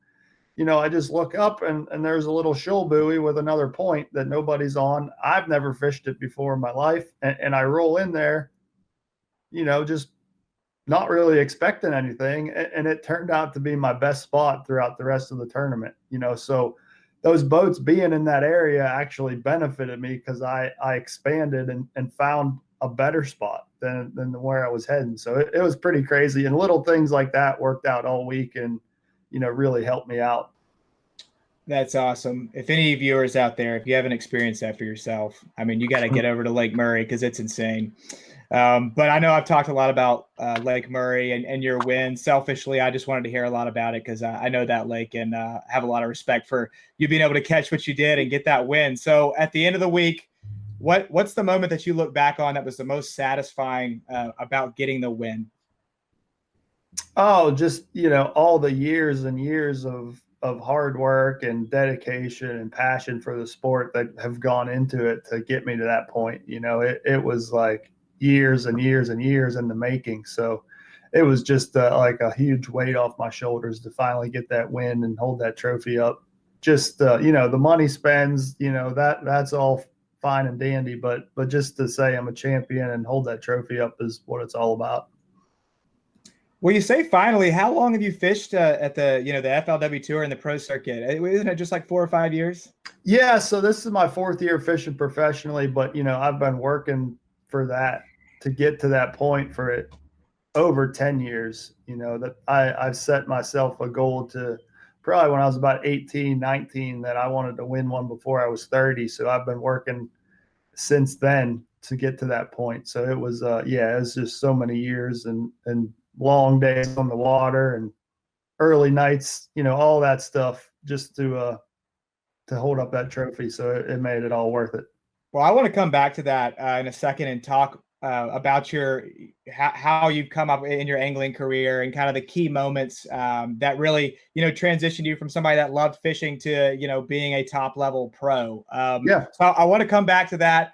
I just look up and there's a little shoal buoy with another point that nobody's on. I've never fished it before in my life. And I roll in there, just not really expecting anything. And it turned out to be my best spot throughout the rest of the tournament, so those boats being in that area actually benefited me, because I expanded and found a better spot than where I was heading. So it was pretty crazy. And little things like that worked out all week and, really helped me out. That's awesome. If any viewers out there, if you haven't experienced that for yourself, I mean, you got to get over to Lake Murray, because it's insane. But I know I've talked a lot about Lake Murray and your win. Selfishly, I just wanted to hear a lot about it, because I know that lake and have a lot of respect for you being able to catch what you did and get that win. So at the end of the week, what's the moment that you look back on that was the most satisfying about getting the win? Oh, just, all the years and years of hard work and dedication and passion for the sport that have gone into it to get me to that point. It was like years and years and years in the making. So it was just like a huge weight off my shoulders to finally get that win and hold that trophy up. Just the money spends, that's all fine and dandy, but just to say I'm a champion and hold that trophy up is what it's all about. Well, you say finally, how long have you fished at the FLW tour and the pro circuit? Isn't it just like 4 or 5 years? Yeah, so this is my fourth year fishing professionally, but I've been working for that to get to that point for it over 10 years. That I've set myself a goal to probably when I was about 18, 19 that I wanted to win one before I was 30. So I've been working since then to get to that point. So it was it was just so many years and long days on the water and early nights, all that stuff just to hold up that trophy. So it made it all worth it. Well, I want to come back to that in a second and talk about how you've come up in your angling career and kind of the key moments that really transitioned you from somebody that loved fishing to being a top level pro. Yeah. So I want to come back to that.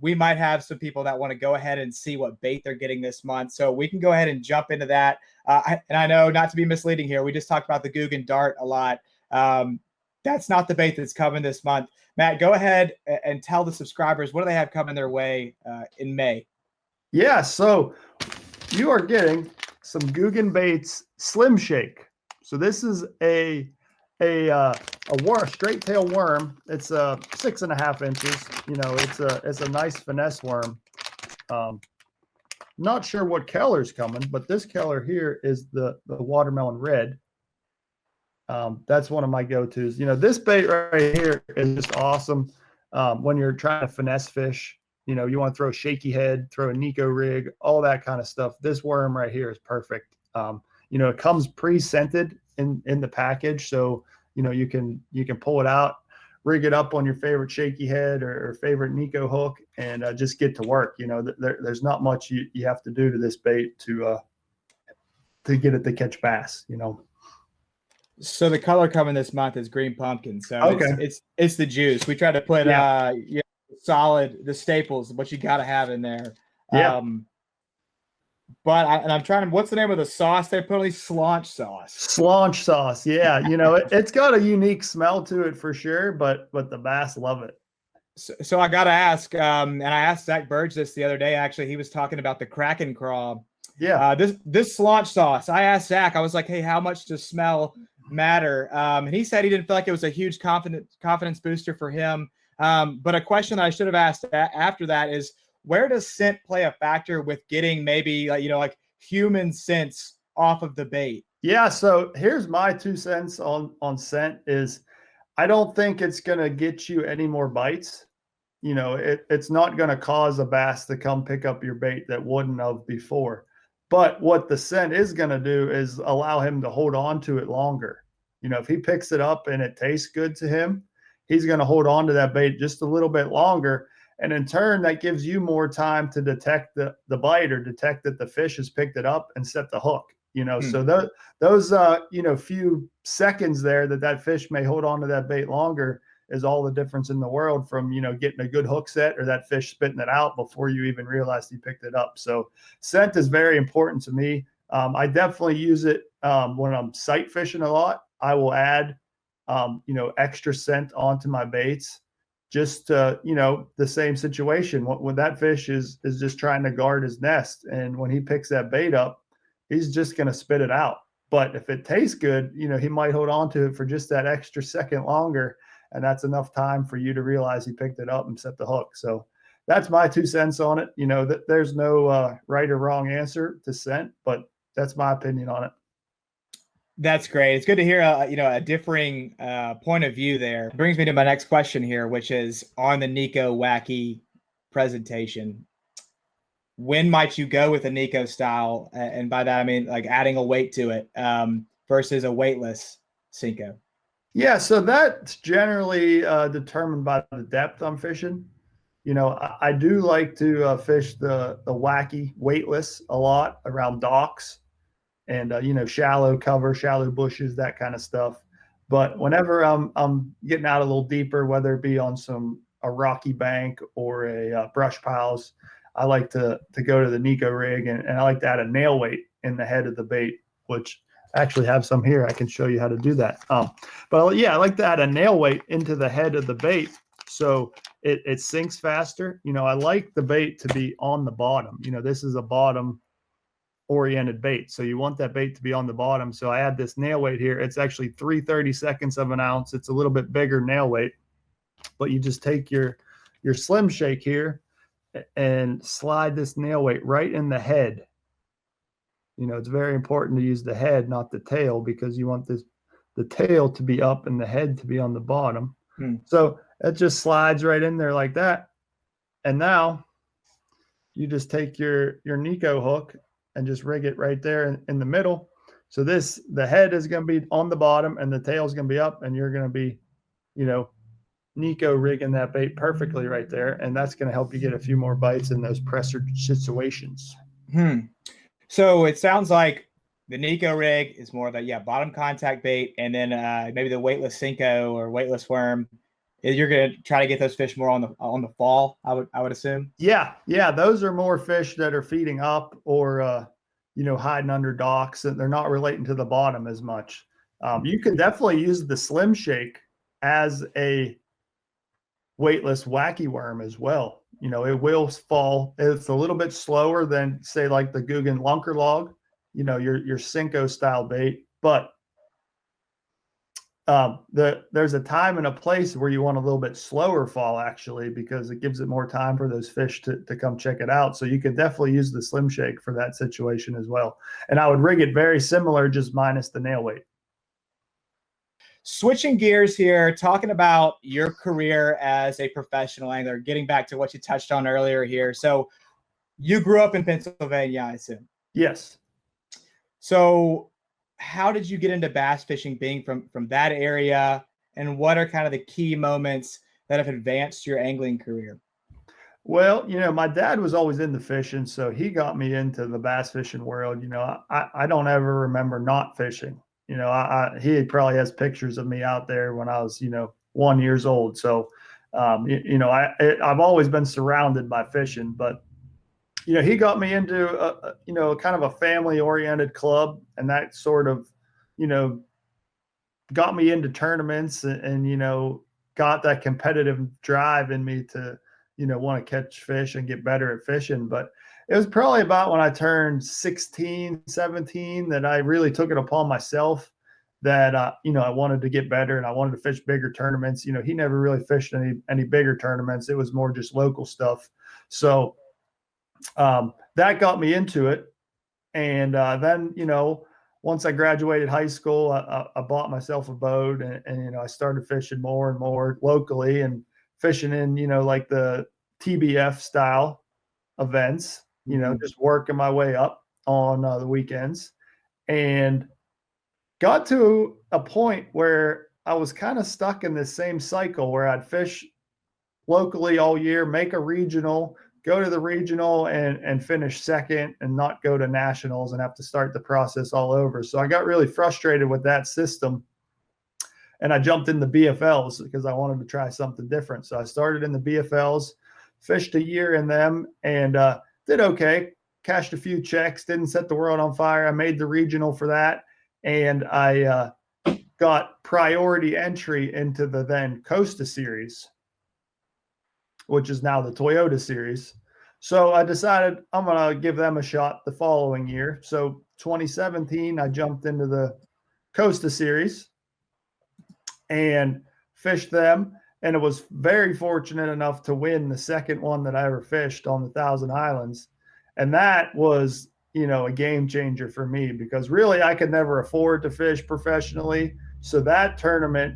We might have some people that want to go ahead and see what bait they're getting this month, so we can go ahead and jump into that. And I know, not to be misleading here, we just talked about the Guggen Dart a lot. That's not the bait that's coming this month. Matt, go ahead and tell the subscribers, what do they have coming their way in May? Yeah, so you are getting some Guggen Baits Slim Shake. So this is a worm, straight tail worm. It's 6.5 inches. It's a nice finesse worm. Not sure what color's coming, but this color here is the watermelon red. That's one of my go-tos. This bait right here is just awesome. When you're trying to finesse fish, you want to throw a shaky head, throw a Neko rig, all that kind of stuff. This worm right here is perfect. It comes pre-scented in the package, so you can pull it out, rig it up on your favorite shaky head or favorite Neko hook, and just get to work. There's not much you have to do to this bait to get it to catch bass. So the color coming this month is green pumpkin. So okay. it's the juice. We try to put solid, the staples, what you got to have in there. Yeah. But I'm trying to, what's the name of the sauce they put on these? Slaunch sauce. Slaunch sauce. Yeah. It's got a unique smell to it for sure, but the bass love it. So I got to ask, and I asked Zack Birge this the other day. Actually, he was talking about the Kraken craw. Yeah. This slaunch sauce. I asked Zack, I was like, hey, how much does smell matter? And he said he didn't feel like it was a huge confidence booster for him. But a question that I should have asked after that is, where does scent play a factor with getting maybe like human scents off of the bait? Yeah. So here's my 2 cents on scent is I don't think it's going to get you any more bites. It's not going to cause a bass to come pick up your bait that wouldn't have before. But what the scent is going to do is allow him to hold on to it longer. If he picks it up and it tastes good to him, he's going to hold on to that bait just a little bit longer. And in turn, that gives you more time to detect the bite or detect that the fish has picked it up and set the hook. So those few seconds there that fish may hold on to that bait longer is all the difference in the world from, getting a good hook set or that fish spitting it out before you even realized he picked it up. So scent is very important to me. I definitely use it when I'm sight fishing a lot. I will add, extra scent onto my baits just to, the same situation when that fish is just trying to guard his nest. And when he picks that bait up, he's just going to spit it out. But if it tastes good, he might hold on to it for just that extra second longer. And that's enough time for you to realize he picked it up and set the hook. So that's my 2 cents on it. There's no right or wrong answer to scent, but that's my opinion on it. That's great. It's good to hear a differing point of view there. It brings me to my next question here, which is on the Neko Wacky presentation. When might you go with a Neko style? And by that, I mean like adding a weight to it versus a weightless Senko. Yeah, so that's generally determined by the depth I'm fishing. I do like to fish the Wacky weightless a lot around docks. and shallow cover, shallow bushes, that kind of stuff. But whenever I'm getting out a little deeper, whether it be on a rocky bank or a brush piles, I like to go to the Neko rig, and I like to add a nail weight in the head of the bait, which I actually have some here. I can show you how to do that. But yeah, I like to add a nail weight into the head of the bait so it sinks faster. I like the bait to be on the bottom. This is a bottom oriented bait, so you want that bait to be on the bottom. So I add this nail weight here. It's actually 3/32 of an ounce. It's a little bit bigger nail weight, but you just take your slim shake here and slide this nail weight right in the head. It's very important to use the head, not the tail, because you want the tail to be up and the head to be on the bottom. So it just slides right in there like that. And now you just take your Neko hook and just rig it right there in the middle. So the head is going to be on the bottom and the tail is going to be up, and you're going to be, Neko rigging that bait perfectly right there. And that's going to help you get a few more bites in those presser situations. So it sounds like the Neko rig is more of a bottom contact bait, and then maybe the weightless Senko or weightless worm. You're going to try to get those fish more on the fall, I would assume. Yeah, those are more fish that are feeding up or hiding under docks, and they're not relating to the bottom as much. You can definitely use the slim shake as a weightless wacky worm as well. It will fall. It's a little bit slower than, say, like the Guggen lunker log, your Senko style bait, but there's a time and a place where you want a little bit slower fall, actually, because it gives it more time for those fish to come check it out. So you can definitely use the slim shake for that situation as well. And I would rig it very similar, just minus the nail weight. Switching gears here, talking about your career as a professional angler, getting back to what you touched on earlier here. So you grew up in Pennsylvania, I assume. Yes. So how did you get into bass fishing, being from that area, and what are kind of the key moments that have advanced your angling career? Well, my dad was always into fishing, so he got me into the bass fishing world. I don't ever remember not fishing. He probably has pictures of me out there when I was, 1 year old. So, I've always been surrounded by fishing, but he got me into kind of a family oriented club, and that sort of, got me into tournaments and got that competitive drive in me to, want to catch fish and get better at fishing. But it was probably about when I turned 16, 17 that I really took it upon myself that, I wanted to get better and I wanted to fish bigger tournaments. He never really fished any bigger tournaments. It was more just local stuff. So, that got me into it. And then, once I graduated high school, I bought myself a boat and I started fishing more and more locally and fishing in, like the TBF style events, just working my way up on the weekends, and got to a point where I was kind of stuck in this same cycle where I'd fish locally all year, make a regional, go to the regional and finish second and not go to nationals and have to start the process all over. So I got really frustrated with that system, and I jumped in the BFLs because I wanted to try something different. So I started in the BFLs, fished a year in them, and did okay, cashed a few checks, didn't set the world on fire. I made the regional for that, and I got priority entry into the then Costa Series, which is now the Toyota Series. So I decided I'm going to give them a shot the following year. So 2017, I jumped into the Costa Series and fished them. And it was very fortunate enough to win the second one that I ever fished on the Thousand Islands. And that was, a game changer for me because really I could never afford to fish professionally. So that tournament,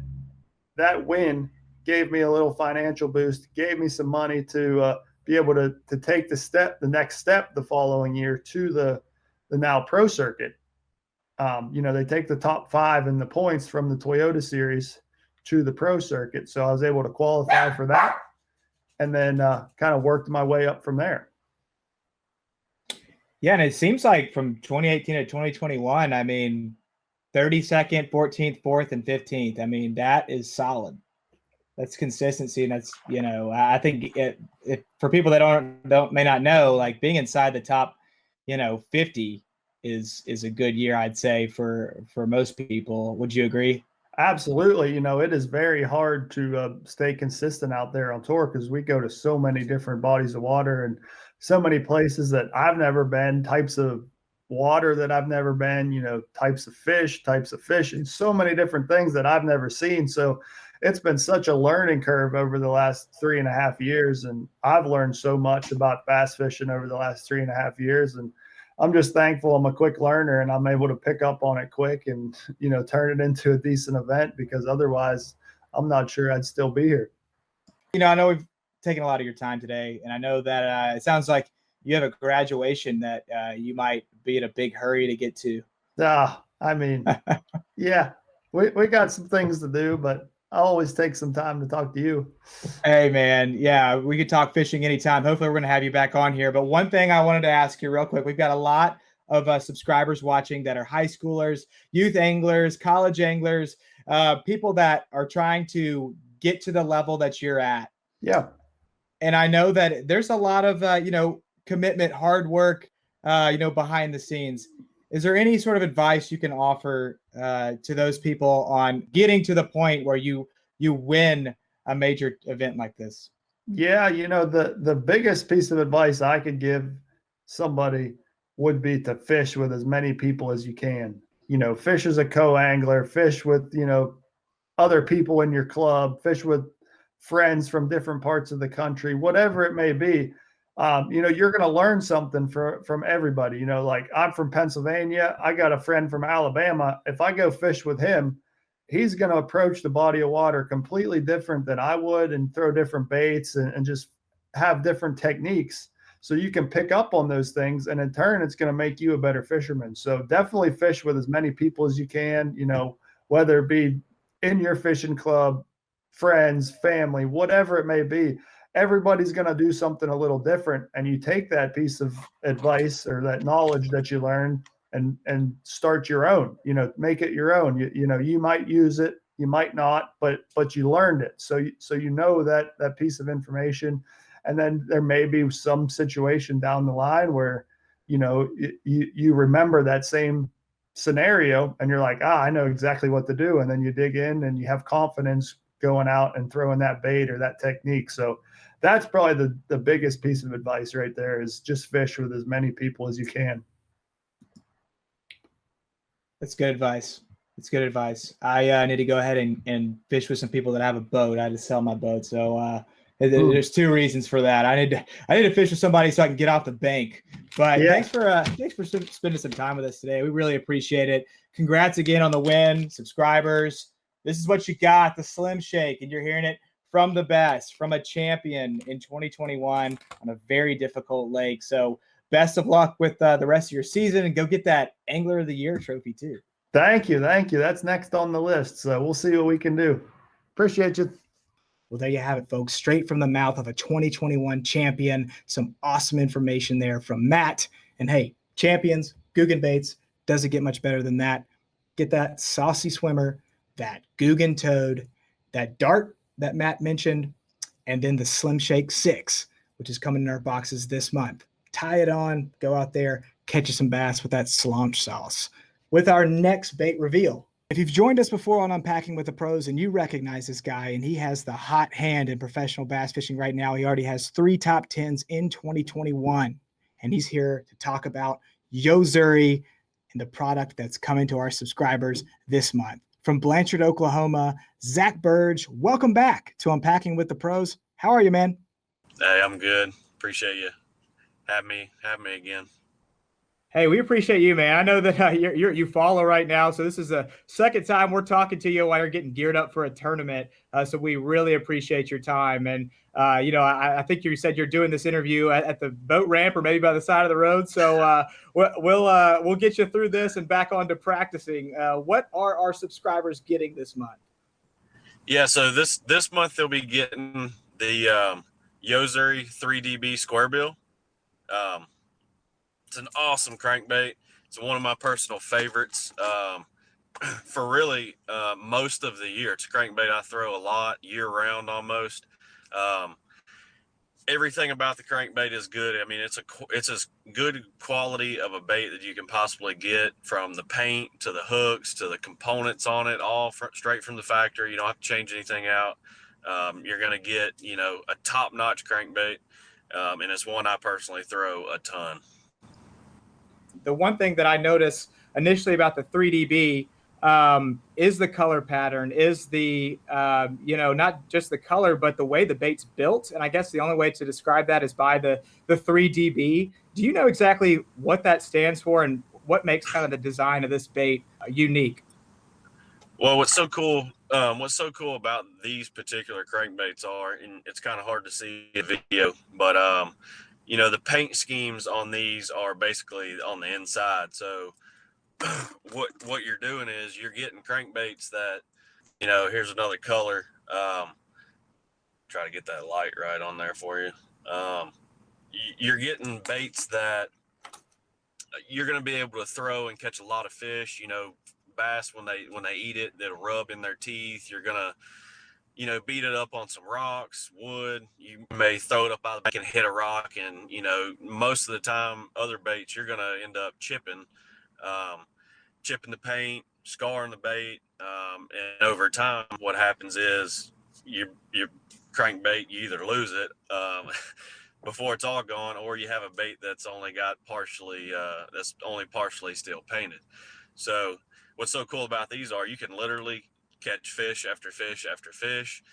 that win gave me a little financial boost, gave me some money to be able to take the next step the following year to the now pro circuit. They take the top 5 in the points from the Toyota Series to the pro circuit. So I was able to qualify for that and then kind of worked my way up from there. Yeah, and it seems like from 2018 to 2021, I mean, 32nd, 14th, 4th, and 15th. I mean, that is solid. That's consistency, and that's, I think it for people that don't may not know, like being inside the top, 50 is a good year, I'd say, for most people. Would you agree? Absolutely. It is very hard to stay consistent out there on tour because we go to so many different bodies of water and so many places that I've never been, types of water that I've never been, types of fishing, so many different things that I've never seen. So it's been such a learning curve over the last 3.5 years. And I've learned so much about bass fishing over the last 3.5 years. And I'm just thankful I'm a quick learner and I'm able to pick up on it quick and, turn it into a decent event, because otherwise I'm not sure I'd still be here. I know we've taken a lot of your time today, and I know that it sounds like you have a graduation that you might be in a big hurry to get to. I mean, yeah, we got some things to do, but I'll always take some time to talk to you. Hey, man. Yeah, we could talk fishing anytime. Hopefully, we're going to have you back on here. But one thing I wanted to ask you real quick, we've got a lot of subscribers watching that are high schoolers, youth anglers, college anglers, people that are trying to get to the level that you're at. Yeah. And I know that there's a lot of, commitment, hard work, behind the scenes. Is there any sort of advice you can offer to those people on getting to the point where you win a major event like this? Yeah, the biggest piece of advice I could give somebody would be to fish with as many people as you can. Fish as a co-angler, fish with, other people in your club, fish with friends from different parts of the country, whatever it may be. You're going to learn something from everybody. Like I'm from Pennsylvania. I got a friend from Alabama. If I go fish with him, he's going to approach the body of water completely different than I would and throw different baits and just have different techniques. So you can pick up on those things, and in turn, it's going to make you a better fisherman. So definitely fish with as many people as you can, whether it be in your fishing club, friends, family, whatever it may be. Everybody's going to do something a little different. And you take that piece of advice or that knowledge that you learn and start your own, make it your own. You might use it, you might not, but you learned it. So that piece of information. And then there may be some situation down the line where, you remember that same scenario and you're like, I know exactly what to do. And then you dig in and you have confidence going out and throwing that bait or that technique. So that's probably the biggest piece of advice right there, is just fish with as many people as you can. That's good advice. It's good advice. I need to go ahead and fish with some people that have a boat. I had to sell my boat. So there's two reasons for that. I need to fish with somebody so I can get off the bank. But Yeah. thanks for spending some time with us today. We really appreciate it. Congrats again on the win, subscribers. This is what you got, the Slim Shake, and you're hearing it from the best, from a champion in 2021 on a very difficult lake. So best of luck with the rest of your season, and go get that Angler of the Year trophy too. Thank you. That's next on the list. So we'll see what we can do. Appreciate you. Well, there you have it, folks. Straight from the mouth of a 2021 champion. Some awesome information there from Matt. And hey, champions, Guggen baits, doesn't get much better than that. Get that saucy swimmer, that Guggen toad, that dart that Matt mentioned, and then the Slim Shake 6, which is coming in our boxes this month. Tie it on, go out there, catch you some bass with that slaunch sauce. With our next bait reveal. If you've joined us before on Unpacking with the Pros and you recognize this guy, and he has the hot hand in professional bass fishing right now, he already has 3 top 10s in 2021. And he's here to talk about Yo-Zuri and the product that's coming to our subscribers this month. From Blanchard, Oklahoma, Zack Birge, welcome back to Unpacking with the Pros. How are you, man? Hey, I'm good. Appreciate you having me again. Hey, we appreciate you, man. I know that you follow right now, so this is the second time we're talking to you while you're getting geared up for a tournament. So we really appreciate your time. And I think you said you're doing this interview at the boat ramp or maybe by the side of the road. So we'll get you through this and back on to practicing. What are our subscribers getting this month? Yeah, so this month they'll be getting the Yo-Zuri 3DB square bill. It's an awesome crankbait. It's one of my personal favorites for really most of the year. It's a crankbait I throw a lot, year round almost. Um, Everything about the crankbait is good. I mean, it's as good quality of a bait that you can possibly get, from the paint to the hooks to the components on it, all straight from the factory. You don't have to change anything out. You're going to get, a top-notch crankbait, and it's one I personally throw a ton. The one thing that I noticed initially about the 3DB is the color pattern, is the, not just the color, but the way the bait's built. And I guess the only way to describe that is by the 3DB. Do you know exactly what that stands for and what makes kind of the design of this bait unique? Well, what's so cool about these particular crankbaits are, and it's kind of hard to see in video, but the paint schemes on these are basically on the inside. So what you're doing is you're getting crankbaits that, here's another color. Try to get that light right on there for you. You're getting baits that you're going to be able to throw and catch a lot of fish. Bass, when they eat it, they'll rub in their teeth. You're gonna beat it up on some rocks, wood. You may throw it up out of the bank and hit a rock, and most of the time other baits you're gonna end up chipping the paint, scarring the bait, and over time what happens is your crankbait, you either lose it before it's all gone, or you have a bait that's only partially still painted. So what's so cool about these are you can literally catch fish after fish after fish,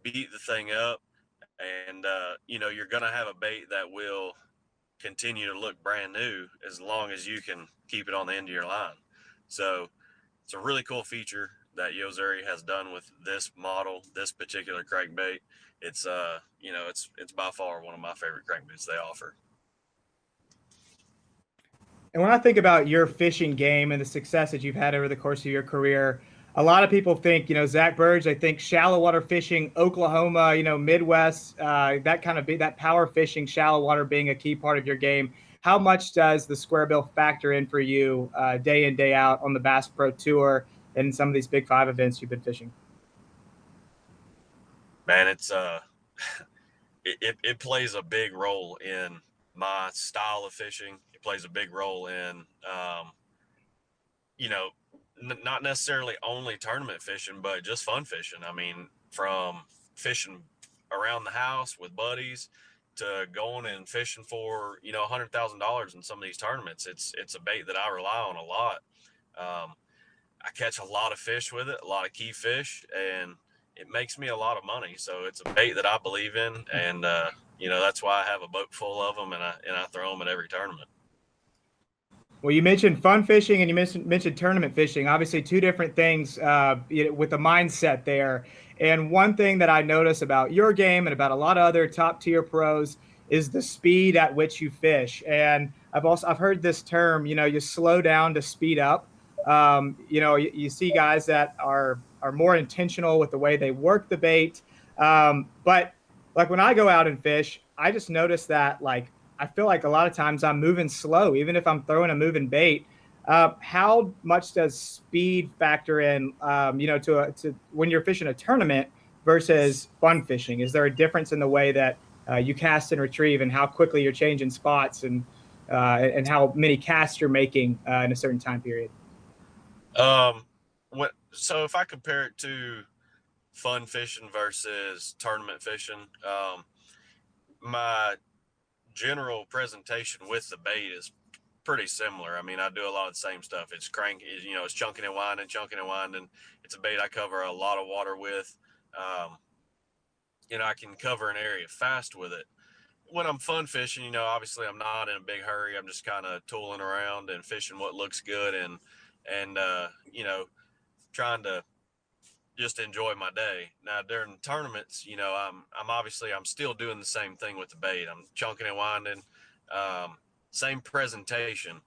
beat the thing up, and you're going to have a bait that will continue to look brand new as long as you can keep it on the end of your line. So it's a really cool feature that Yo-Zuri has done with this model, this particular crankbait. It's it's by far one of my favorite crankbaits they offer. And when I think about your fishing game and the success that you've had over the course of your career, a lot of people think, Zack Birge, they think shallow water fishing, Oklahoma, Midwest, that power fishing, shallow water being a key part of your game. How much does the square bill factor in for you day in, day out on the Bass Pro Tour and some of these Big Five events you've been fishing? Man, it's it plays a big role in my style of fishing. It plays a big role in, not necessarily only tournament fishing, but just fun fishing. I mean, from fishing around the house with buddies to going and fishing for, $100,000 in some of these tournaments. It's a bait that I rely on a lot. I catch a lot of fish with it, a lot of key fish, and it makes me a lot of money. So it's a bait that I believe in, and that's why I have a boat full of them, and I throw them at every tournament. Well, you mentioned fun fishing and you mentioned tournament fishing. Obviously, two different things with the mindset there. And one thing that I notice about your game and about a lot of other top tier pros is the speed at which you fish. And I've heard this term. You slow down to speed up. You see guys that are more intentional with the way they work the bait. But like when I go out and fish, I just notice that I feel like a lot of times I'm moving slow, even if I'm throwing a moving bait. How much does speed factor in, to when you're fishing a tournament versus fun fishing? Is there a difference in the way that you cast and retrieve, and how quickly you're changing spots, and how many casts you're making in a certain time period? So if I compare it to fun fishing versus tournament fishing, my general presentation with the bait is pretty similar. I mean, I do a lot of the same stuff. It's it's chunking and winding. It's a bait I cover a lot of water with. I can cover an area fast with it. When I'm fun fishing, obviously I'm not in a big hurry. I'm just kind of tooling around and fishing what looks good, and trying to just enjoy my day. Now during tournaments, I'm still doing the same thing with the bait. I'm chunking and winding, same presentation,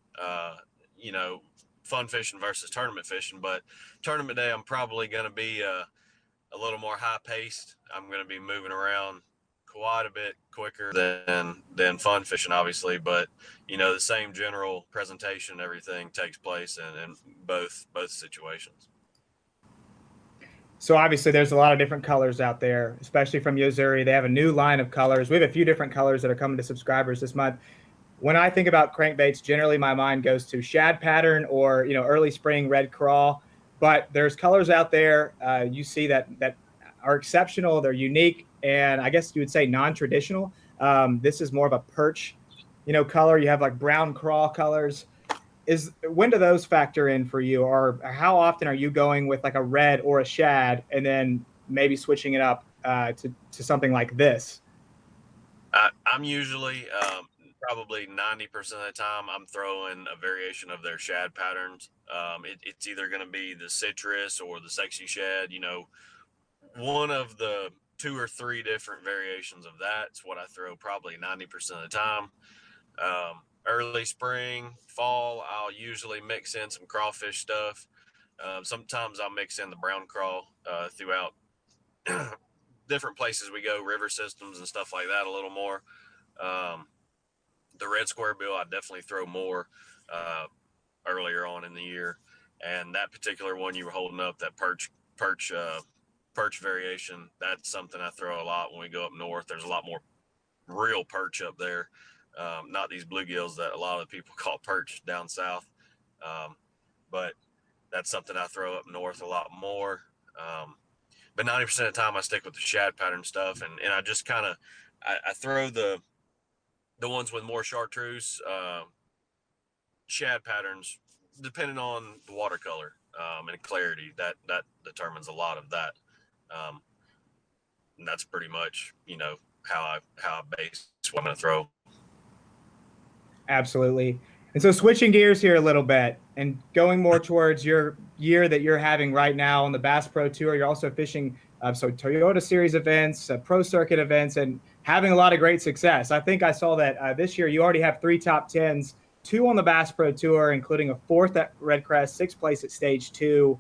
fun fishing versus tournament fishing. But tournament day, I'm probably going to be a little more high paced. I'm going to be moving around quite a bit quicker than fun fishing, obviously, but the same general presentation and everything takes place in both situations. So obviously there's a lot of different colors out there, especially from Yozuri. They have a new line of colors. We have a few different colors that are coming to subscribers this month. When I think about crankbaits, generally my mind goes to shad pattern or early spring red crawl. But there's colors out there you see that are exceptional. They're unique, and I guess you would say non-traditional. This is more of a perch, color. You have like brown crawl colors. When do those factor in for you, or how often are you going with like a red or a shad and then maybe switching it up to something like this? I'm usually probably 90% of the time I'm throwing a variation of their shad patterns. It's either going to be the citrus or the sexy shad, one of the 2 or 3 different variations of that's what I throw probably 90% of the time. Early spring, fall, I'll usually mix in some crawfish stuff. Sometimes I'll mix in the brown crawl throughout different places we go, river systems and stuff like that a little more. The red square bill, I definitely throw more earlier on in the year. And that particular one you were holding up, that perch variation, that's something I throw a lot when we go up north. There's a lot more real perch up there. Not these bluegills that a lot of people call perch down south. But that's something I throw up north a lot more. But 90% of the time I stick with the shad pattern stuff. And I just kind of, I throw the ones with more chartreuse, shad patterns, depending on the watercolor and clarity, that determines a lot of that. And that's pretty much, how I base what I'm going to throw. Absolutely. And so switching gears here a little bit and going more towards your year that you're having right now on the Bass Pro Tour, you're also fishing so Toyota Series events, Pro Circuit events, and having a lot of great success. I think I saw that this year you already have 3 top 10s, 2 on the Bass Pro Tour, including a 4th at Red Crest, 6th place at Stage 2.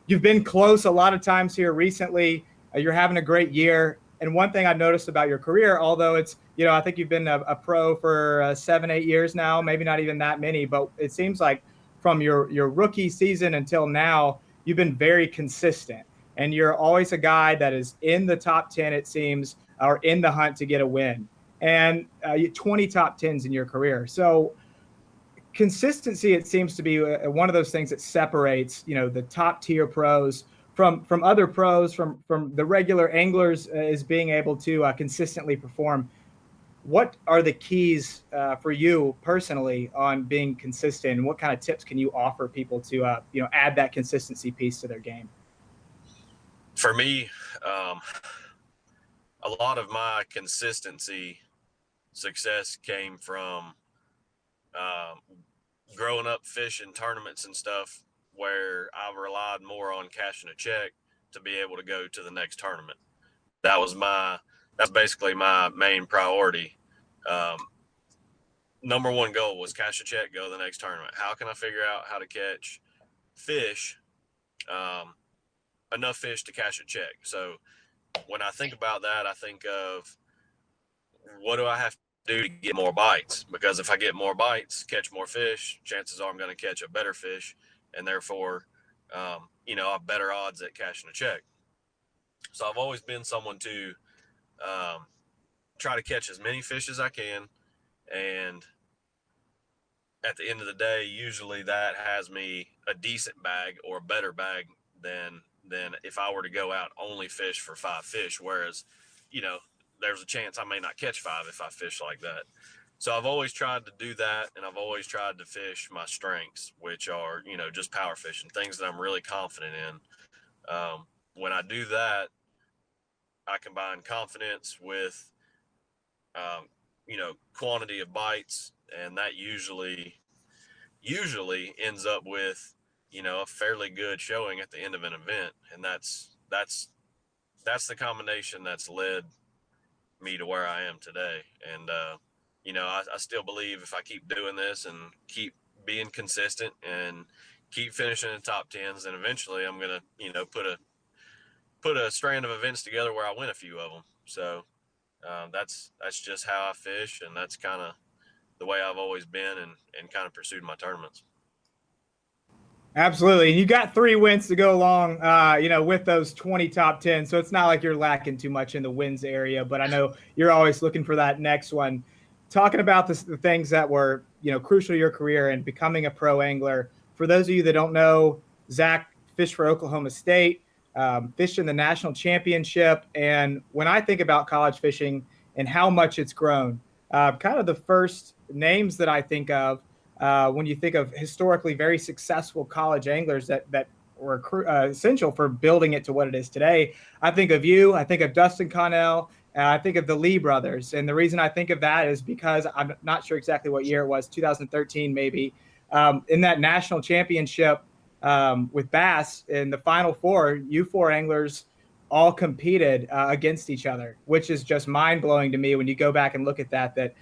You've been close a lot of times here recently. You're having a great year. And one thing I noticed about your career, although it's, I think you've been a pro for 7, 8 years now, maybe not even that many, but it seems like from your rookie season until now, you've been very consistent. And you're always a guy that is in the top 10, it seems, or in the hunt to get a win. And 20 top 10s in your career. So consistency, it seems to be one of those things that separates, the top tier pros from other pros, from the regular anglers, is being able to consistently perform. What are the keys for you personally on being consistent? And what kind of tips can you offer people to, add that consistency piece to their game? For me, a lot of my consistency success came from growing up fishing tournaments and stuff where I relied more on cashing a check to be able to go to the next tournament. That's basically my main priority. Number one goal was cash a check, go to the next tournament. How can I figure out how to catch fish, enough fish to cash a check? So when I think about that, I think of what do I have to do to get more bites? Because if I get more bites, catch more fish, chances are I'm going to catch a better fish, and therefore, I have better odds at cashing a check. So I've always been someone to try to catch as many fish as I can, and at the end of the day, usually that has me a decent bag or a better bag than if I were to go out only fish for 5 fish, whereas, there's a chance I may not catch 5 if I fish like that. So I've always tried to do that, and I've always tried to fish my strengths, which are, just power fishing, things that I'm really confident in. When I do that, I combine confidence with, quantity of bites, and that usually ends up with, a fairly good showing at the end of an event. And that's the combination that's led me to where I am today. And, I still believe if I keep doing this and keep being consistent and keep finishing in top 10s, then eventually I'm going to, put a strand of events together where I win a few of them. So, That's just how I fish, and that's kind of the way I've always been, and kind of pursued my tournaments. Absolutely. And you got 3 wins to go along, with those 20 top 10. So it's not like you're lacking too much in the wins area, but I know you're always looking for that next one. Talking about the things that were, crucial to your career and becoming a pro angler. For those of you that don't know, Zack fished for Oklahoma State, fished in the national championship. And when I think about college fishing and how much it's grown, kind of the first names that I think of when you think of historically very successful college anglers that were essential for building it to what it is today. I think of you. I think of Dustin Connell. I think of the Lee brothers. And the reason I think of that is because I'm not sure exactly what year it was, 2013 maybe, in that national championship with Bass in the Final Four, you 4 anglers all competed against each other, which is just mind-blowing to me when you go back and look at that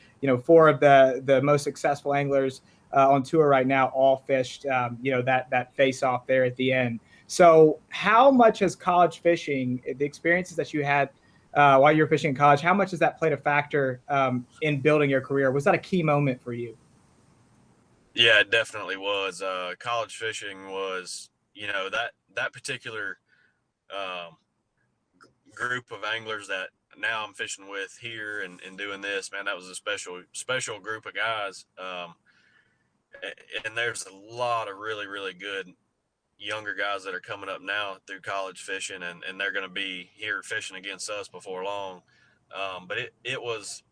4 of the most successful anglers on tour right now all fished that face off there at the end. So how much has college fishing, the experiences that you had while you were fishing in college, how much has that played a factor in building your career? Was that a key moment for you? Yeah, it definitely was. College fishing was, that particular group of anglers that now I'm fishing with here and doing this, man, that was a special group of guys. And there's a lot of really, really good younger guys that are coming up now through college fishing, and they're going to be here fishing against us before long. But it was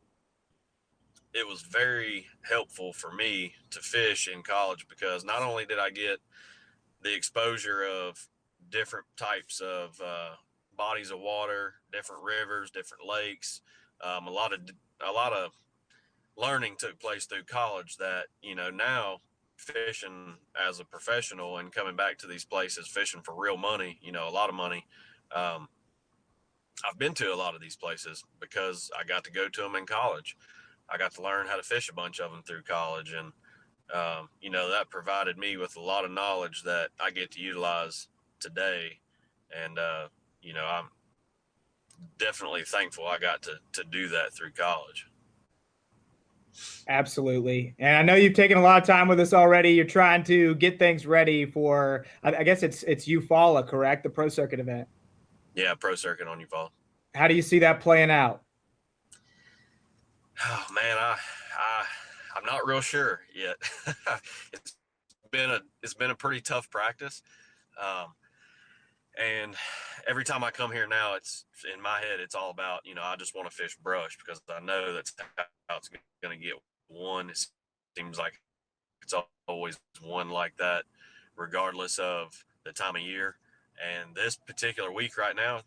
very helpful for me to fish in college, because not only did I get the exposure of different types of bodies of water, different rivers, different lakes, a lot of learning took place through college that, now fishing as a professional and coming back to these places, fishing for real money, a lot of money. I've been to a lot of these places because I got to go to them in college. I got to learn how to fish a bunch of them through college. And, that provided me with a lot of knowledge that I get to utilize today. And, I'm definitely thankful I got to do that through college. Absolutely. And I know you've taken a lot of time with us already. You're trying to get things ready for, I guess it's Eufaula, correct? The pro circuit event. Yeah, pro circuit on Eufaula. How do you see that playing out? Oh man, I'm not real sure yet. It's been a pretty tough practice. And every time I come here now, it's in my head, it's all about, I just want to fish brush, because I know that's how it's going to get one. It seems like it's always one like that, regardless of the time of year. And this particular week right now,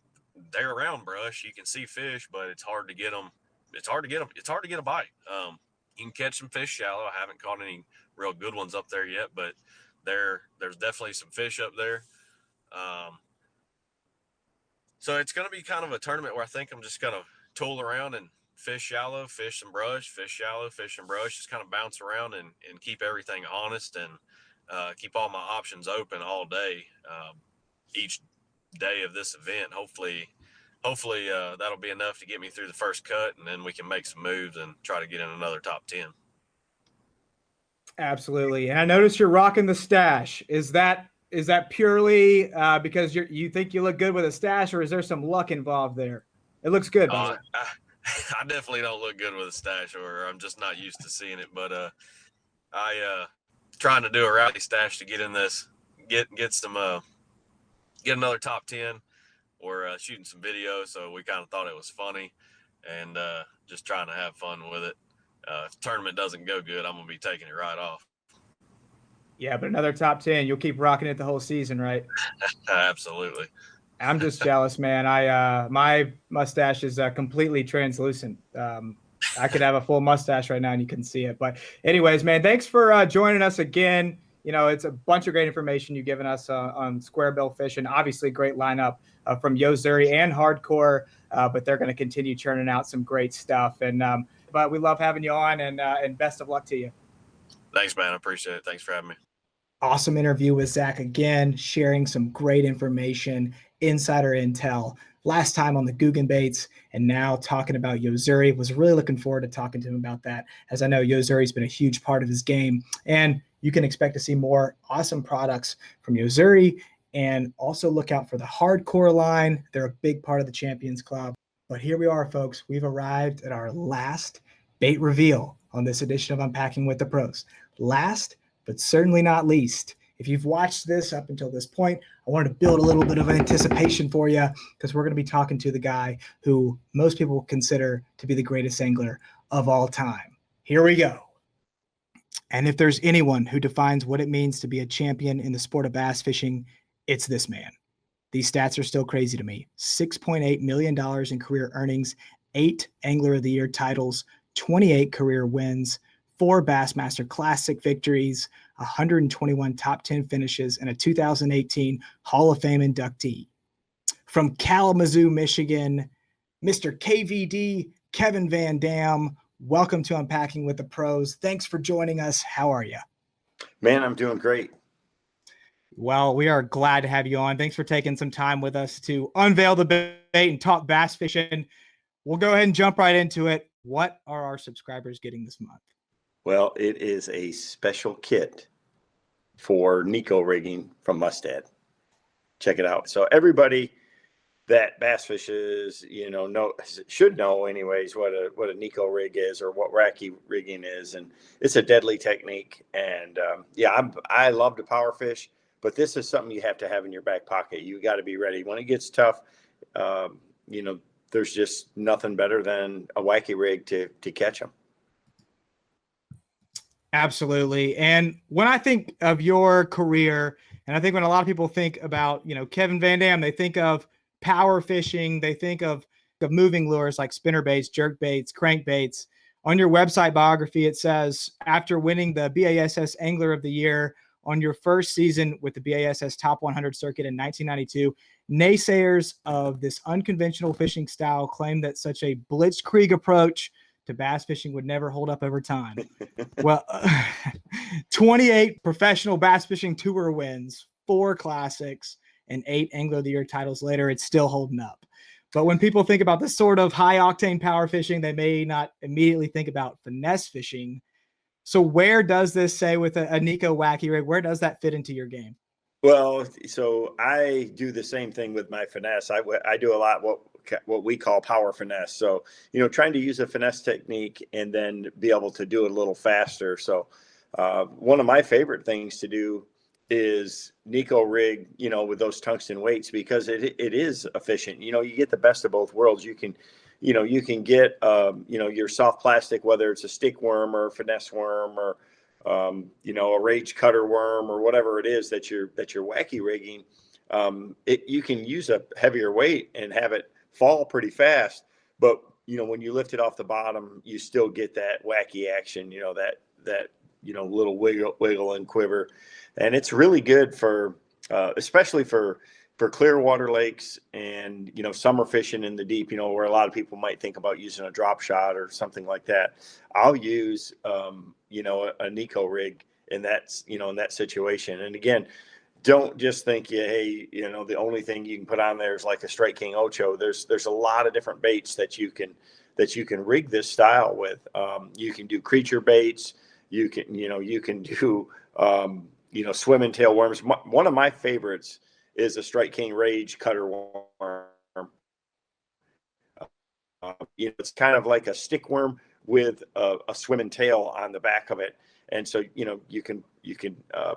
they're around brush. You can see fish, but it's hard to get them. It's hard to get a bite. You can catch some fish shallow. I haven't caught any real good ones up there yet, but there's definitely some fish up there. So it's going to be kind of a tournament where I think I'm just going to tool around and fish shallow, fish some brush, fish shallow, fish and brush, just kind of bounce around and keep everything honest, and keep all my options open all day, each day of this event. Hopefully that'll be enough to get me through the first cut, and then we can make some moves and try to get in another top 10. Absolutely. And I noticed you're rocking the stash. Is that purely because you think you look good with a stash, or is there some luck involved there? It looks good. I definitely don't look good with a stash, or I'm just not used to seeing it. But I trying to do a rally stash to get in this, get another top 10. We're shooting some videos, so we kind of thought it was funny, and just trying to have fun with it. If the tournament doesn't go good, I'm gonna be taking it right off. Yeah, but another top 10, you'll keep rocking it the whole season, right? Absolutely. I'm just jealous, man. My mustache is completely translucent. I could have a full mustache right now and you couldn't see it. But anyways, man, thanks for joining us again. It's a bunch of great information you've given us on square bill fishing. Obviously, great lineup from Yo-Zuri and Hardcore, but they're going to continue churning out some great stuff. And but we love having you on, and best of luck to you. Thanks, man. I appreciate it. Thanks for having me. Awesome interview with Zack again, sharing some great information insider intel. Last time on the Guggen baits, and now talking about Yozuri. Was really looking forward to talking to him about that, as I know Yozuri's been a huge part of his game, and you can expect to see more awesome products from Yozuri. And also look out for the hardcore line. They're a big part of the Champions Club. But here we are, folks. We've arrived at our last bait reveal on this edition of Unpacking with the Pros. Last, but certainly not least. If you've watched this up until this point, I wanted to build a little bit of anticipation for you, because we're going to be talking to the guy who most people consider to be the greatest angler of all time. Here we go. And if there's anyone who defines what it means to be a champion in the sport of bass fishing, it's this man. These stats are still crazy to me. $6.8 million in career earnings, 8 Angler of the Year titles, 28 career wins, 4 Bassmaster Classic victories, 121 top 10 finishes, and a 2018 Hall of Fame inductee. From Kalamazoo, Michigan, Mr. KVD, Kevin VanDam, welcome to Unpacking with the Pros. Thanks for joining us. How are you? Man, I'm doing great. Well, we are glad to have you on. Thanks for taking some time with us to unveil the bait and talk bass fishing. We'll go ahead and jump right into it. What are our subscribers getting this month? Well, it is a special kit for Neko rigging from Mustad. Check it out. So everybody that bass fishes, should know anyways what a Neko rig is, or what Wacky rigging is, and it's a deadly technique. And I love to power fish, but this is something you have to have in your back pocket. You got to be ready when it gets tough. There's just nothing better than a Wacky rig to catch them. Absolutely. And when I think of your career, and I think when a lot of people think about, Kevin VanDam, they think of power fishing, they think of moving lures like spinner baits, jerk baits, crank baits. On your website biography, it says, after winning the BASS Angler of the Year on your first season with the BASS Top 100 circuit in 1992, naysayers of this unconventional fishing style claim that such a blitzkrieg approach to bass fishing would never hold up over time. Well, 28 professional bass fishing tour wins, 4 classics, and 8 Angler of the Year titles later, it's still holding up. But when people think about this sort of high octane power fishing, they may not immediately think about finesse fishing. So where does this say with a Neko Wacky rig? Where does that fit into your game? Well, so I do the same thing with my finesse. I do a lot what we call power finesse. So, trying to use a finesse technique and then be able to do it a little faster. So one of my favorite things to do is Neko rig, with those tungsten weights, because it is efficient. You get the best of both worlds. You can get, your soft plastic, whether it's a stick worm or a finesse worm, or a rage cutter worm, or whatever it is that you're Wacky rigging. You can use a heavier weight and have it fall pretty fast, but when you lift it off the bottom, you still get that Wacky action, that little wiggle and quiver. And it's really good for especially for clear water lakes and summer fishing in the deep, where a lot of people might think about using a drop shot or something like that. I'll use a Neko rig in that situation. And again, don't just think, hey, the only thing you can put on there is like a Strike King Ocho. There's a lot of different baits that you can rig this style with. You can do creature baits. You can do swim and tail worms. One of my favorites is a Strike King Rage cutter worm. It's kind of like a stick worm with a swim and tail on the back of it. And so, you can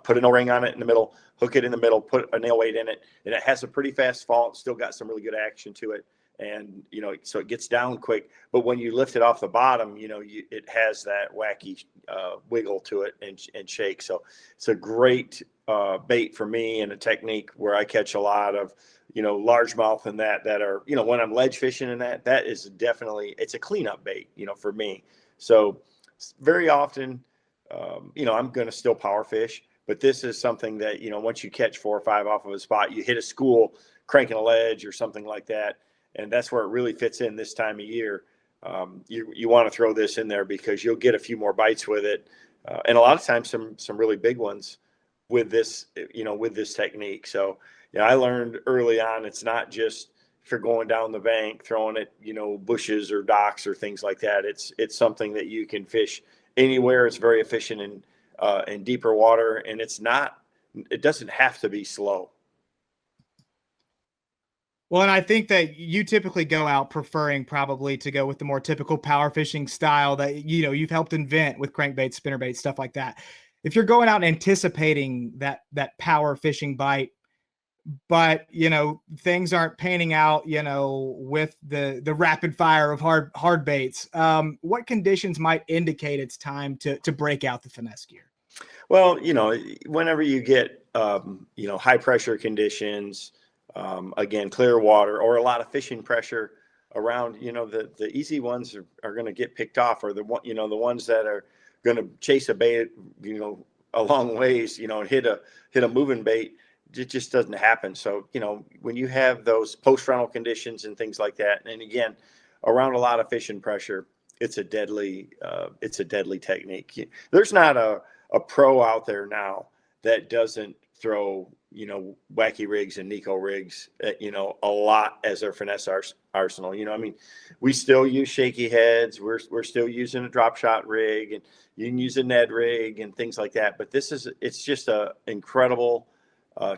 put a nail ring on it in the middle, hook it in the middle, put a nail weight in it, and it has a pretty fast fall. It's still got some really good action to it. And, so it gets down quick, but when you lift it off the bottom, it has that Wacky wiggle to it and shake. So it's a great bait for me, and a technique where I catch a lot of, largemouth and that are, when I'm ledge fishing, and that is definitely, it's a cleanup bait, for me. So very often, I'm going to still power fish, but this is something that, once you catch 4 or 5 off of a spot, you hit a school cranking a ledge or something like that. And that's where it really fits in this time of year. You want to throw this in there because you'll get a few more bites with it. And a lot of times some really big ones with this, with this technique. So I learned early on, it's not just for going down the bank, throwing it, bushes or docks or things like that. It's something that you can fish anywhere. It's very efficient in deeper water, and it doesn't have to be slow. Well, and I think that you typically go out preferring probably to go with the more typical power fishing style that, you've helped invent with crankbait, spinnerbait, stuff like that. If you're going out anticipating that power fishing bite, but things aren't panning out, with the rapid fire of hard baits, what conditions might indicate it's time to break out the finesse gear? Well, whenever you get high pressure conditions, again, clear water or a lot of fishing pressure around, the easy ones are going to get picked off, or the ones that are going to chase a bait, a long ways, and hit a moving bait. It just doesn't happen. So, when you have those post-frontal conditions and things like that, and again, around a lot of fishing pressure, it's a deadly technique. There's not a pro out there now that doesn't throw, Wacky rigs and Neko rigs, a lot as their finesse arsenal. We still use shaky heads. We're still using a drop shot rig, and you can use a Ned rig and things like that. But it's just a incredible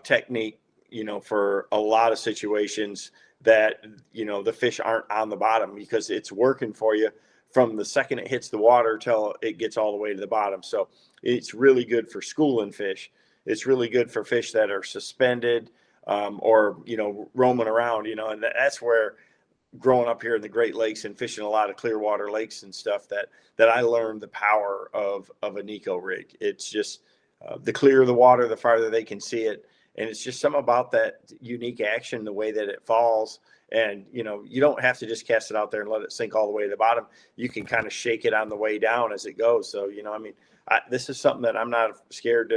technique, for a lot of situations that, the fish aren't on the bottom, because it's working for you from the second it hits the water till it gets all the way to the bottom. So it's really good for schooling fish. It's really good for fish that are suspended, or, roaming around, and that's where, growing up here in the Great Lakes and fishing a lot of clear water lakes and stuff, that I learned the power of a Neko rig. It's just, the clearer the water, the farther they can see it. And it's just something about that unique action, the way that it falls. And, you don't have to just cast it out there and let it sink all the way to the bottom. You can kind of shake it on the way down as it goes. So, this is something that I'm not scared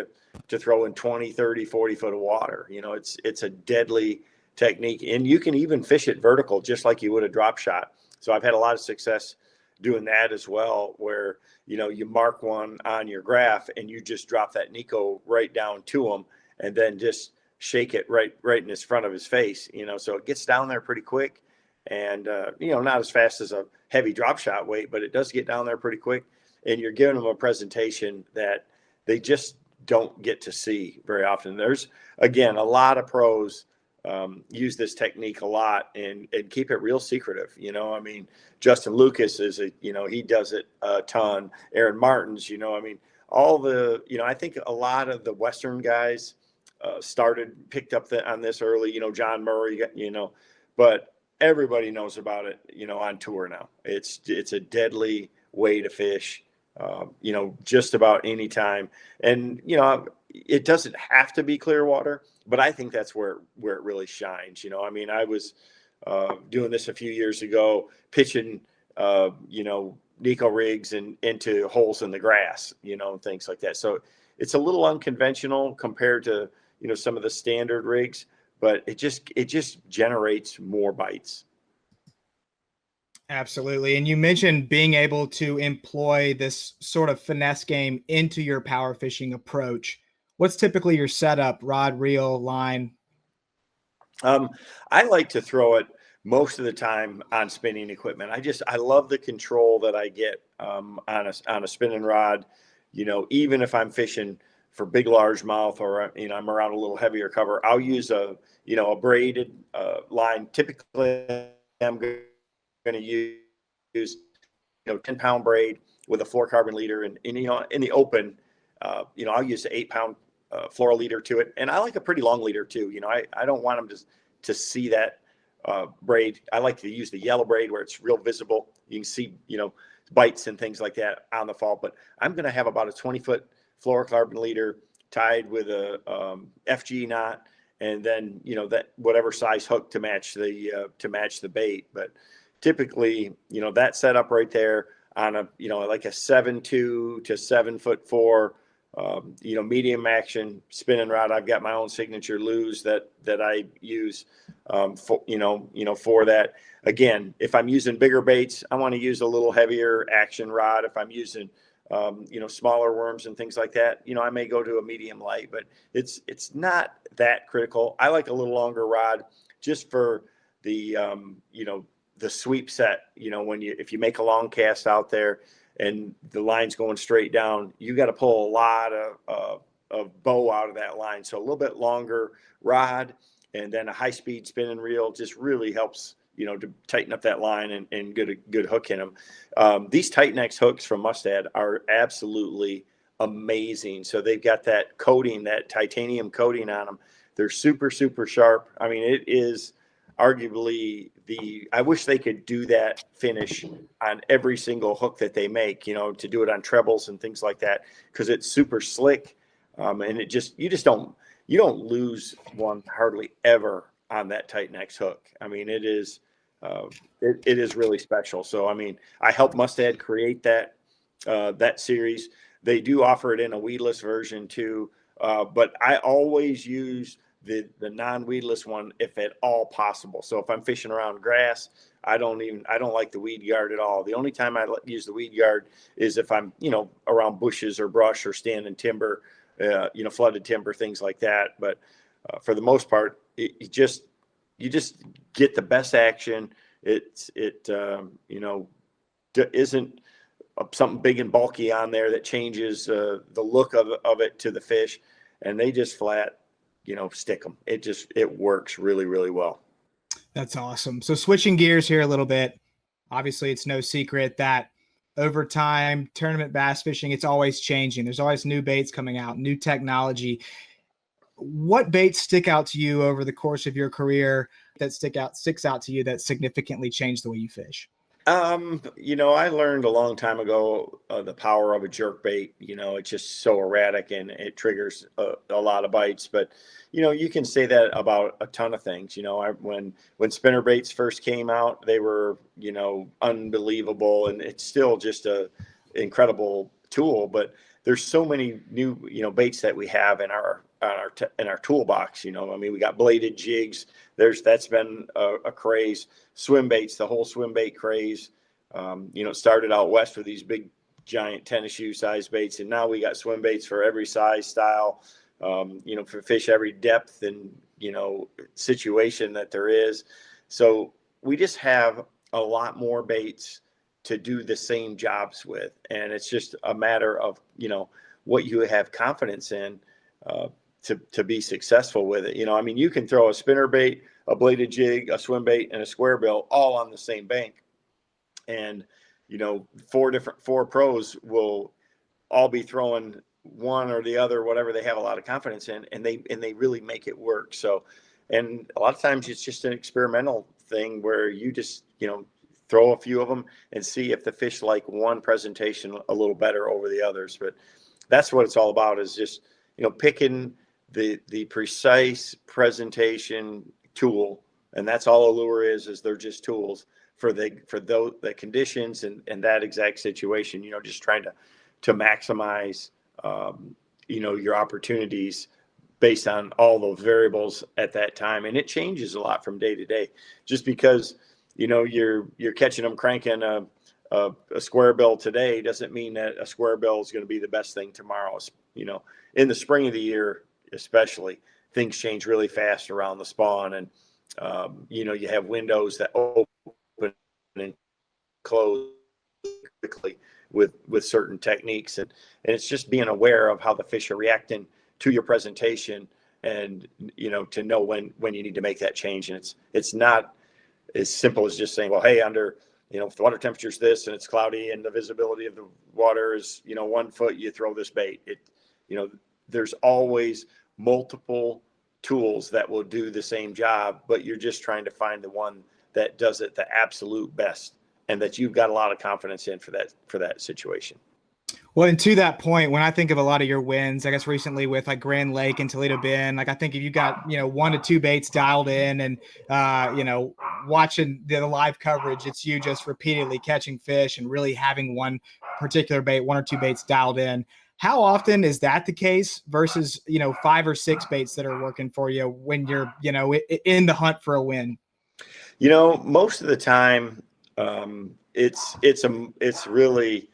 to throw in 20, 30, 40 foot of water. It's a deadly technique, and you can even fish it vertical, just like you would a drop shot. So I've had a lot of success doing that as well, where, you mark one on your graph and you just drop that Neko right down to him, and then just shake it right in his front of his face, so it gets down there pretty quick, and, not as fast as a heavy drop shot weight, but it does get down there pretty quick. And you're giving them a presentation that they just don't get to see very often. There's, again, a lot of pros use this technique a lot and keep it real secretive. Justin Lucas he does it a ton. Aaron Martins, I think a lot of the Western guys picked up on this early, John Murray, but everybody knows about it, on tour now. It's a deadly way to fish, just about any time. And, it doesn't have to be clear water, but I think that's where it really shines. I was doing this a few years ago, pitching, Neko rigs into holes in the grass, and things like that. So it's a little unconventional compared to, some of the standard rigs, but it just generates more bites. Absolutely. And you mentioned being able to employ this sort of finesse game into your power fishing approach. What's typically your setup, rod, reel, line? I like to throw it most of the time on spinning equipment. I love the control that I get on a spinning rod, even if I'm fishing for big largemouth, or, I'm around a little heavier cover, I'll use a braided line. Typically, I'm going to use 10-pound braid with a fluorocarbon leader, and in the open, I'll use an 8-pound fluoro leader to it, and I like a pretty long leader too. I don't want them to see that braid. I like to use the yellow braid where it's real visible. You can see bites and things like that on the fall. But I'm going to have about a 20-foot fluorocarbon leader tied with a FG knot, and then that whatever size hook to match the bait. But typically, that setup right there on a like a 7.2 to 7'4", medium action spinning rod. I've got my own signature Lew's that I use for that. Again, if I'm using bigger baits, I want to use a little heavier action rod. If I'm using smaller worms and things like that, I may go to a medium light, but it's not that critical. I like a little longer rod just for the, the sweep set, if you make a long cast out there and the line's going straight down, you got to pull a lot of bow out of that line. So a little bit longer rod and then a high speed spinning reel just really helps, to tighten up that line and get a good hook in them. These Tight Next hooks from Mustad are absolutely amazing. So they've got that coating, that titanium coating on them. They're super, super sharp. I mean, it is arguably I wish they could do that finish on every single hook that they make, to do it on trebles and things like that, because it's super slick. And you don't lose one hardly ever on that Tight Next hook. I mean, it is really special. So, I mean, I helped Mustad create that series. They do offer it in a weedless version too. But I always use the non-weedless one if at all possible. So if I'm fishing around grass, I don't like the weed guard at all. The only time I use the weed guard is if I'm, around bushes or brush or standing timber, flooded timber, things like that. But for the most part, you just get the best action. It isn't something big and bulky on there that changes the look of it to the fish, and they just flat, stick them. It works really, really well. That's awesome. So switching gears here a little bit, obviously it's no secret that over time, tournament bass fishing, it's always changing. There's always new baits coming out, new technology. What baits stick out to you over the course of your career that sticks out to you that significantly changed the way you fish? I learned a long time ago the power of a jerk bait. It's just so erratic and it triggers a lot of bites. But you can say that about a ton of things. When spinner baits first came out, they were unbelievable, and it's still just a incredible tool. But there's so many new baits that we have in our toolbox. We got bladed jigs. That's been a craze. Swim baits, the whole swim bait craze. It started out west with these big giant tennis shoe size baits, and now we got swim baits for every size, style, for fish every depth and situation that there is. So we just have a lot more baits to do the same jobs with, and it's just a matter of what you have confidence in to be successful with it. You can throw a spinner bait, a bladed jig, a swim bait, and a square bill all on the same bank, and four pros will all be throwing one or the other, whatever they have a lot of confidence in, and they really make it work. So, and a lot of times it's just an experimental thing where you just throw a few of them and see if the fish like one presentation a little better over the others. But that's what it's all about, is just picking the precise presentation tool, and that's all a lure is they're just tools for the conditions and that exact situation. Just trying to maximize your opportunities based on all those variables at that time, and it changes a lot from day to day. Just because you're catching them cranking a square bill today doesn't mean that a square bill is going to be the best thing tomorrow. In the spring of the year especially, things change really fast around the spawn, and you have windows that open and close quickly with certain techniques, and it's just being aware of how the fish are reacting to your presentation, and to know when you need to make that change. And it's not as simple as just saying, well, hey, under if the water temperature is this and it's cloudy and the visibility of the water is 1 foot, you throw this bait. There's always multiple tools that will do the same job, but you're just trying to find the one that does it the absolute best and that you've got a lot of confidence in for that situation. Well, and to that point, when I think of a lot of your wins, I guess recently with like Grand Lake and Toledo Bend, like I think if you got 1 to 2 baits dialed in and watching the live coverage, it's you just repeatedly catching fish and really having one particular bait, 1 or 2 baits dialed in. How often is that the case versus 5 or 6 baits that are working for you when you're in the hunt for a win? Most of the time, it's really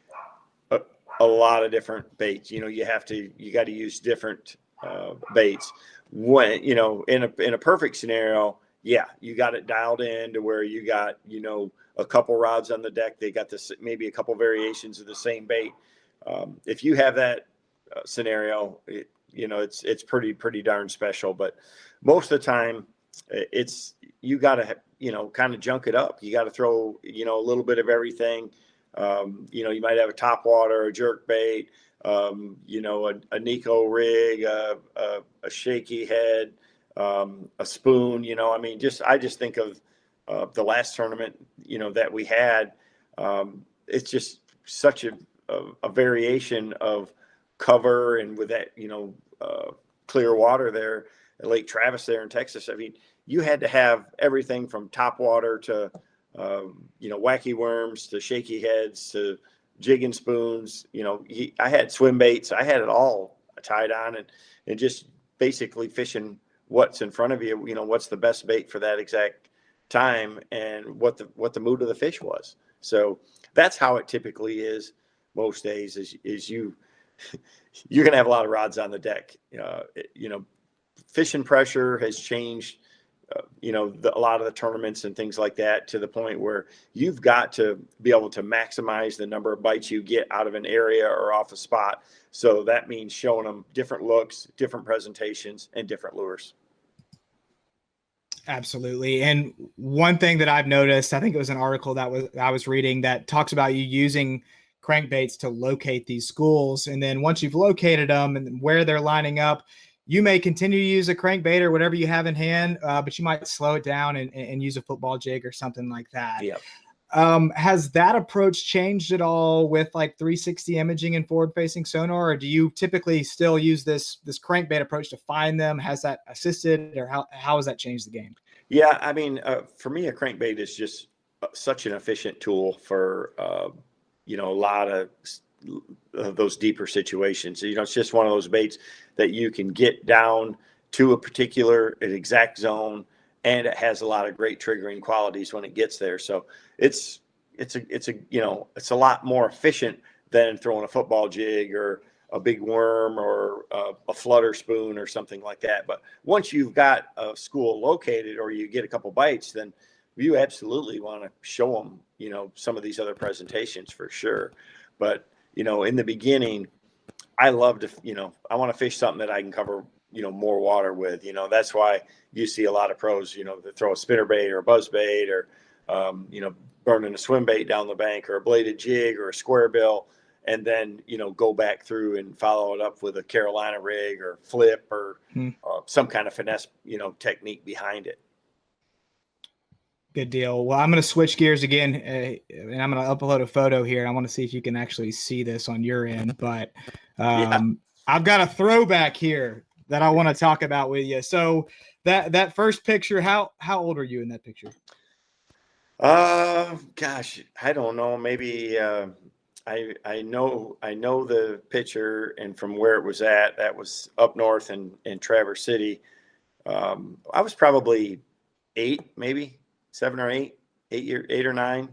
a lot of different baits. You got to use different baits. When, in a perfect scenario, yeah, you got it dialed in to where you got, a couple rods on the deck. They got this, maybe a couple variations of the same bait. If you have that scenario, it's pretty darn special. But most of the time, you got to, kind of junk it up. You got to throw, a little bit of everything. You might have a topwater, a jerk bait, a Neko rig, a shaky head, a spoon. I just think of the last tournament, that we had. It's just such a variation of cover, and with that, clear water there at Lake Travis there in Texas. I mean, you had to have everything from topwater to wacky worms to shaky heads to jigging spoons. I had swim baits. I had it all tied on, and just basically fishing what's in front of you. What's the best bait for that exact time, and what the mood of the fish was. So that's how it typically is most days. Is you're going to have a lot of rods on the deck. Fishing pressure has changed. A lot of the tournaments and things like that, to the point where you've got to be able to maximize the number of bites you get out of an area or off a spot. So that means showing them different looks, different presentations, and different lures. Absolutely. And one thing that I've noticed, I think it was an article that I was reading that talks about you using crankbaits to locate these schools. And then once you've located them and where they're lining up, you may continue to use a crankbait or whatever you have in hand, but you might slow it down and use a football jig or something like that. Yeah. Has that approach changed at all with like 360 imaging and forward-facing sonar, or do you typically still use this crankbait approach to find them? Has that assisted, or how has that changed the game? Yeah, I mean, for me, a crankbait is just such an efficient tool for a lot of those deeper situations. It's just one of those baits that you can get down to a particular an exact zone, and it has a lot of great triggering qualities when it gets there. So it's a lot more efficient than throwing a football jig or a big worm or a flutter spoon or something like that. But once you've got a school located, or you get a couple bites, then you absolutely want to show them, some of these other presentations for sure. But in the beginning, I love to, I want to fish something that I can cover, more water with. That's why you see a lot of pros, that throw a spinnerbait or a buzzbait, or, burning a swim bait down the bank, or a bladed jig or a square bill, and then, go back through and follow it up with a Carolina rig or flip or some kind of finesse, technique behind it. Good deal. Well, I'm going to switch gears again, and I'm going to upload a photo here. I want to see if you can actually see this on your end, but I've got a throwback here that I want to talk about with you. So that first picture, how old are you in that picture? Gosh, I don't know. Maybe I know the picture, and from where it was at, that was up north in Traverse City. I was probably 8, maybe 7 or 8 or 9,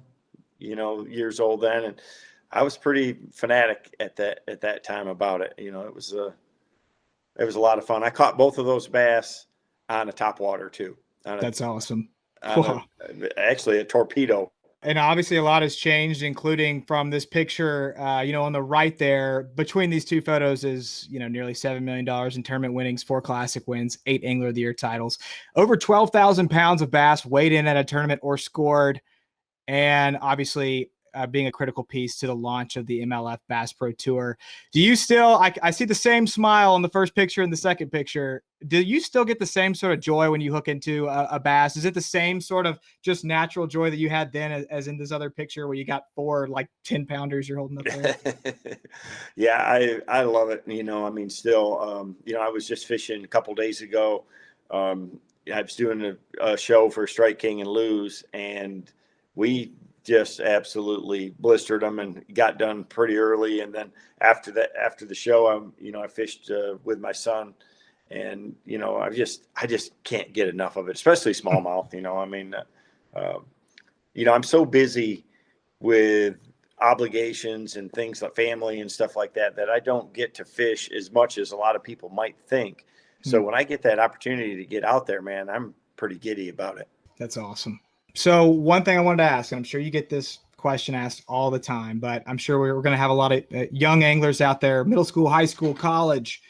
years old then, and I was pretty fanatic at that time about it. It was a lot of fun. I caught both of those bass on a topwater too. That's awesome. Actually, a torpedo. And obviously a lot has changed, including from this picture, on the right there. Between these two photos is, nearly $7 million in tournament winnings, 4 classic wins, 8 Angler of the Year titles, over 12,000 pounds of bass weighed in at a tournament or scored. And obviously being a critical piece to the launch of the MLF Bass Pro Tour. Do you still, I see the same smile in the first picture and the second picture. Do you still get the same sort of joy when you hook into a bass? Is it the same sort of just natural joy that you had then as in this other picture where you got 4 like 10 pounders you're holding up there? Yeah, I love it. Still, I was just fishing a couple days ago. I was doing a show for Strike King and Lose, and we just absolutely blistered them and got done pretty early. And then after the show, I fished with my son, and I just can't get enough of it, especially smallmouth. I'm so busy with obligations and things like family and stuff like that, that I don't get to fish as much as a lot of people might think. So when I get that opportunity to get out there, man, I'm pretty giddy about it. That's awesome. So one thing I wanted to ask, and I'm sure you get this question asked all the time, but I'm sure we're going to have a lot of young anglers out there, middle school, high school, college,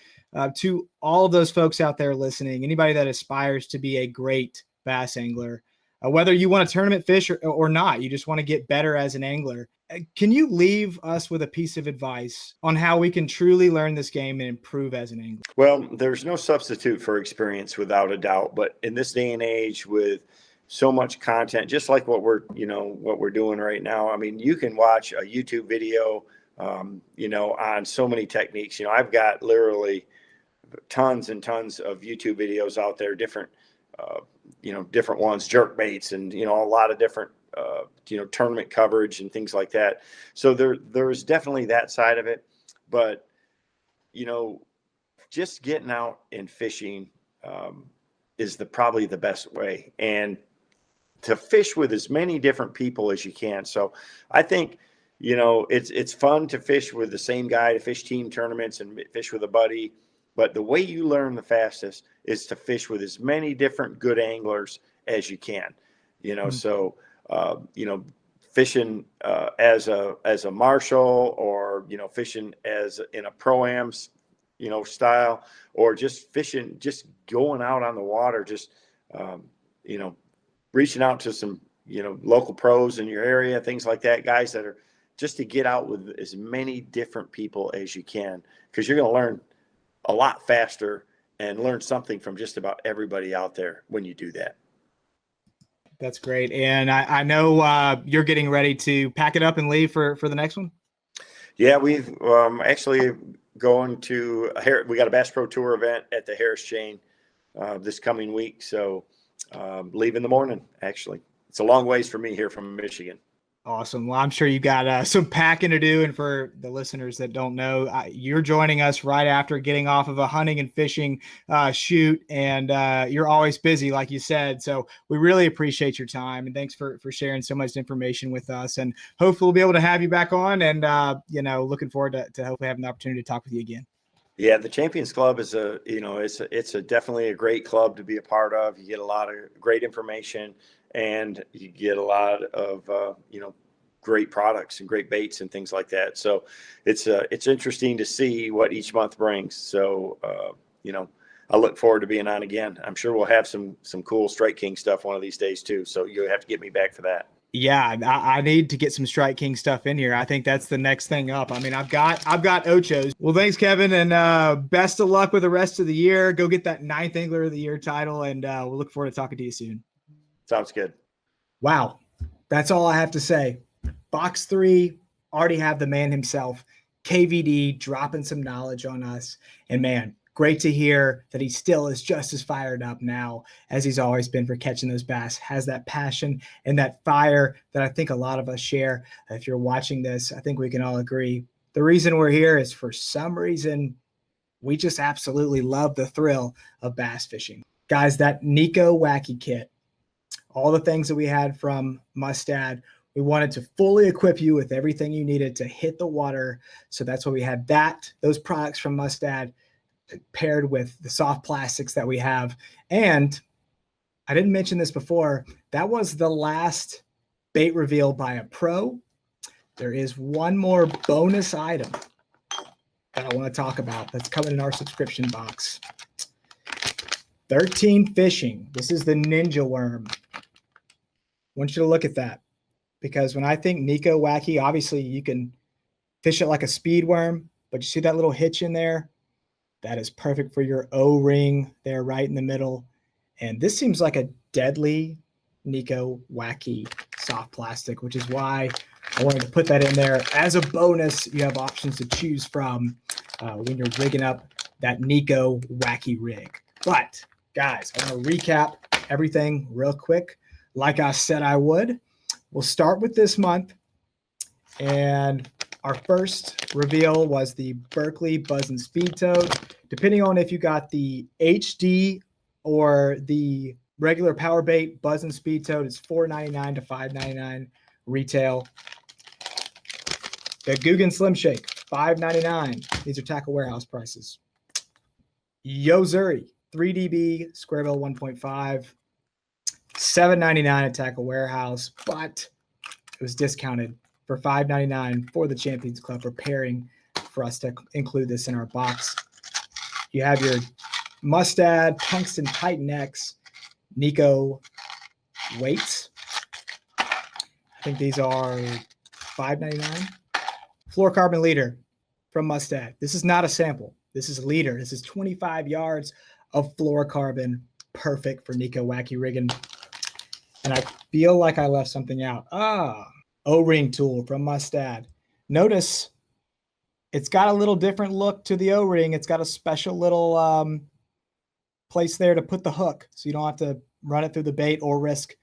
to all of those folks out there listening, anybody that aspires to be a great bass angler, whether you want to tournament fish or not, you just want to get better as an angler. Can you leave us with a piece of advice on how we can truly learn this game and improve as an angler? Well, there's no substitute for experience, without a doubt. But in this day and age, with so much content, just like what we're doing right now, I mean, you can watch a YouTube video, on so many techniques. I've got literally tons and tons of YouTube videos out there, different ones, jerk baits, and a lot of different tournament coverage and things like that. So there's definitely that side of it, but just getting out and fishing is probably the best way, and to fish with as many different people as you can. So I think it's fun to fish with the same guy, to fish team tournaments and fish with a buddy. But the way you learn the fastest is to fish with as many different good anglers as you can, So, fishing as a marshal, or, fishing as in a pro-am, style, or just fishing, just going out on the water, just, reaching out to some, local pros in your area, things like that, guys that are just to get out with as many different people as you can, because you're going to learn a lot faster and learn something from just about everybody out there when you do that. That's great. And I know you're getting ready to pack it up and leave for the next one. Yeah, we've actually going to we got a Bass Pro Tour event at the Harris Chain this coming week. So leave in the morning, actually. It's a long ways for me here from Michigan. Awesome. Well, I'm sure you got some packing to do. And for the listeners that don't know, you're joining us right after getting off of a hunting and fishing shoot. And you're always busy, like you said. So we really appreciate your time. And thanks for sharing so much information with us. And hopefully we'll be able to have you back on. And, looking forward to hopefully having the opportunity to talk with you again. Yeah, the Champions Club is it's definitely a great club to be a part of. You get a lot of great information, and you get a lot of great products and great baits and things like that. So it's interesting to see what each month brings. So I look forward to being on again. I'm sure we'll have some cool Strike King stuff one of these days too. So you'll have to get me back for that. Yeah, I need to get some Strike King stuff in here. I think that's the next thing up. I mean, I've got Ochos. Well, thanks, Kevin, and best of luck with the rest of the year. Go get that 9th Angler of the Year title, and we'll look forward to talking to you soon. Sounds good. Wow, that's all I have to say. Box 3, already have the man himself, KVD, dropping some knowledge on us. And man, great to hear that he still is just as fired up now as he's always been for catching those bass, has that passion and that fire that I think a lot of us share. If you're watching this, I think we can all agree. The reason we're here is for some reason, we just absolutely love the thrill of bass fishing. Guys, that Neko Wacky kit, all the things that we had from Mustad, we wanted to fully equip you with everything you needed to hit the water. So that's why we had those products from Mustad paired with the soft plastics that we have. And I didn't mention this before, that was the last bait reveal by a pro. There is one more bonus item that I want to talk about that's coming in our subscription box. 13 Fishing. This is the Ninja Worm. I want you to look at that, because when I think Neko Wacky, obviously you can fish it like a speed worm, but you see that little hitch in there? That is perfect for your O-ring there right in the middle. And this seems like a deadly Neko Wacky soft plastic, which is why I wanted to put that in there. As a bonus, you have options to choose from when you're rigging up that Neko Wacky rig. But guys, I want to recap everything real quick. Like I said I would. We'll start with this month. And our first reveal was the Berkley Buzz and Speed Toad. Depending on if you got the HD or the regular power bait Buzz and Speed Toad, it's $4.99 to $5.99 retail. The Guggen Slim Shake, $5.99. These are Tackle Warehouse prices. Yozuri, 3DB, square bill 1.5, $7.99 at Tackle Warehouse, but it was discounted for $5.99 for the Champions Club, preparing for us to include this in our box. You have your Mustad Tungsten Titan X Neko weights. I think these are $5.99. Fluorocarbon leader from Mustad. This is not a sample. This is a leader. This is 25 yards of fluorocarbon. Perfect for Neko Wacky rigging. And I feel like I left something out. O-ring tool from Mustad. Notice it's got a little different look to the O-ring. It's got a special little place there to put the hook, so you don't have to run it through the bait or risk,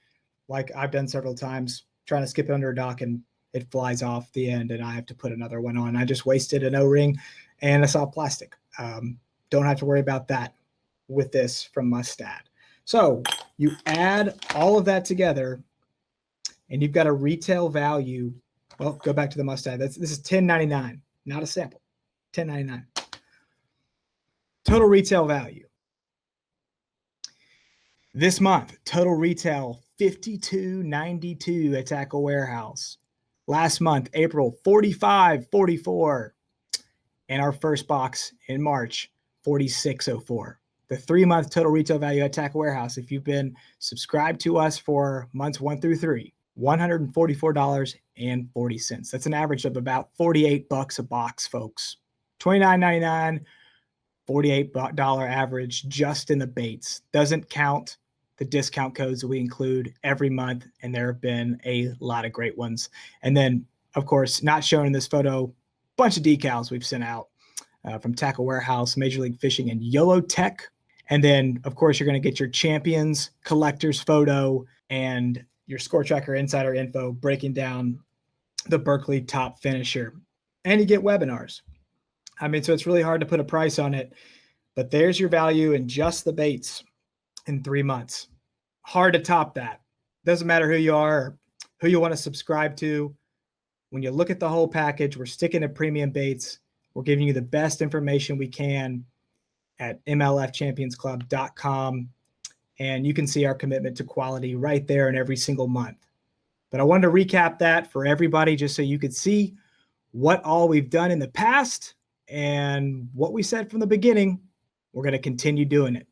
like I've done several times, trying to skip it under a dock and it flies off the end and I have to put another one on. I just wasted an O-ring and a soft plastic. Don't have to worry about that with this from Mustad. So you add all of that together and you've got a retail value. Well, go back to the Mustad. This is $10.99, not a sample. $10.99. Total retail value. This month, total retail $52.92 at Tackle Warehouse. Last month, April, $45.44. And our first box in March, $46.04. The 3-month total retail value at Tackle Warehouse, if you've been subscribed to us for months 1 through 3, $144.40. That's an average of about $48 a box, folks. $29.99, $48 average just in the baits. Doesn't count the discount codes that we include every month, and there have been a lot of great ones. And then, of course, not shown in this photo, bunch of decals we've sent out from Tackle Warehouse, Major League Fishing, and YOLO Tech. And then, of course, you're going to get your champions collector's photo and your Score Tracker Insider info breaking down the Berkeley top finisher. And you get webinars. I mean, so it's really hard to put a price on it, but there's your value in just the baits in 3 months. Hard to top that. Doesn't matter who you are or who you want to subscribe to. When you look at the whole package, we're sticking to premium baits. We're giving you the best information we can at mlfchampionsclub.com. And you can see our commitment to quality right there in every single month. But I wanted to recap that for everybody just so you could see what all we've done in the past and what we said from the beginning. We're going to continue doing it.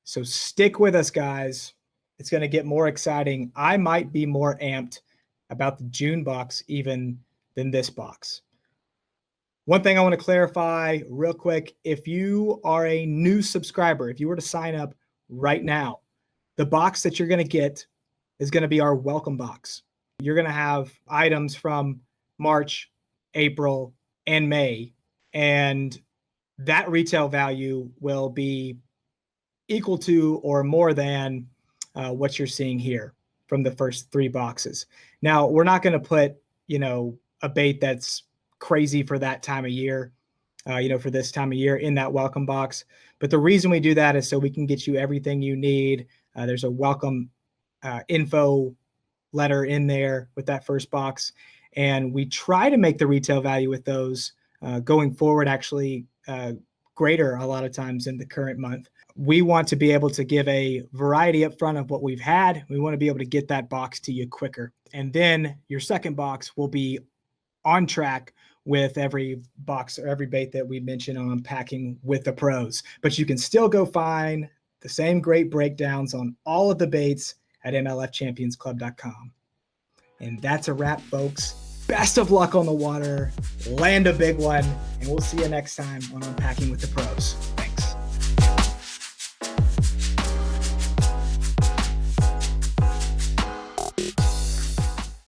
So stick with us, guys. It's going to get more exciting. I might be more amped about the June box even than this box. One thing I want to clarify real quick, if you are a new subscriber, if you were to sign up right now, the box that you're going to get is going to be our welcome box. You're going to have items from March, April, and May, and that retail value will be equal to or more than what you're seeing here from the first 3 boxes. Now, we're not going to put, a bait that's crazy for that time of year, for this time of year in that welcome box. But the reason we do that is so we can get you everything you need. There's a welcome info letter in there with that first box. And we try to make the retail value with those going forward actually greater a lot of times in the current month. We want to be able to give a variety up front of what we've had. We want to be able to get that box to you quicker. And then your second box will be on track with every box or every bait that we mentioned on Unpacking with the Pros. But you can still go find the same great breakdowns on all of the baits at mlfchampionsclub.com. And that's a wrap, folks. Best of luck on the water. Land a big one. And we'll see you next time on Unpacking with the Pros.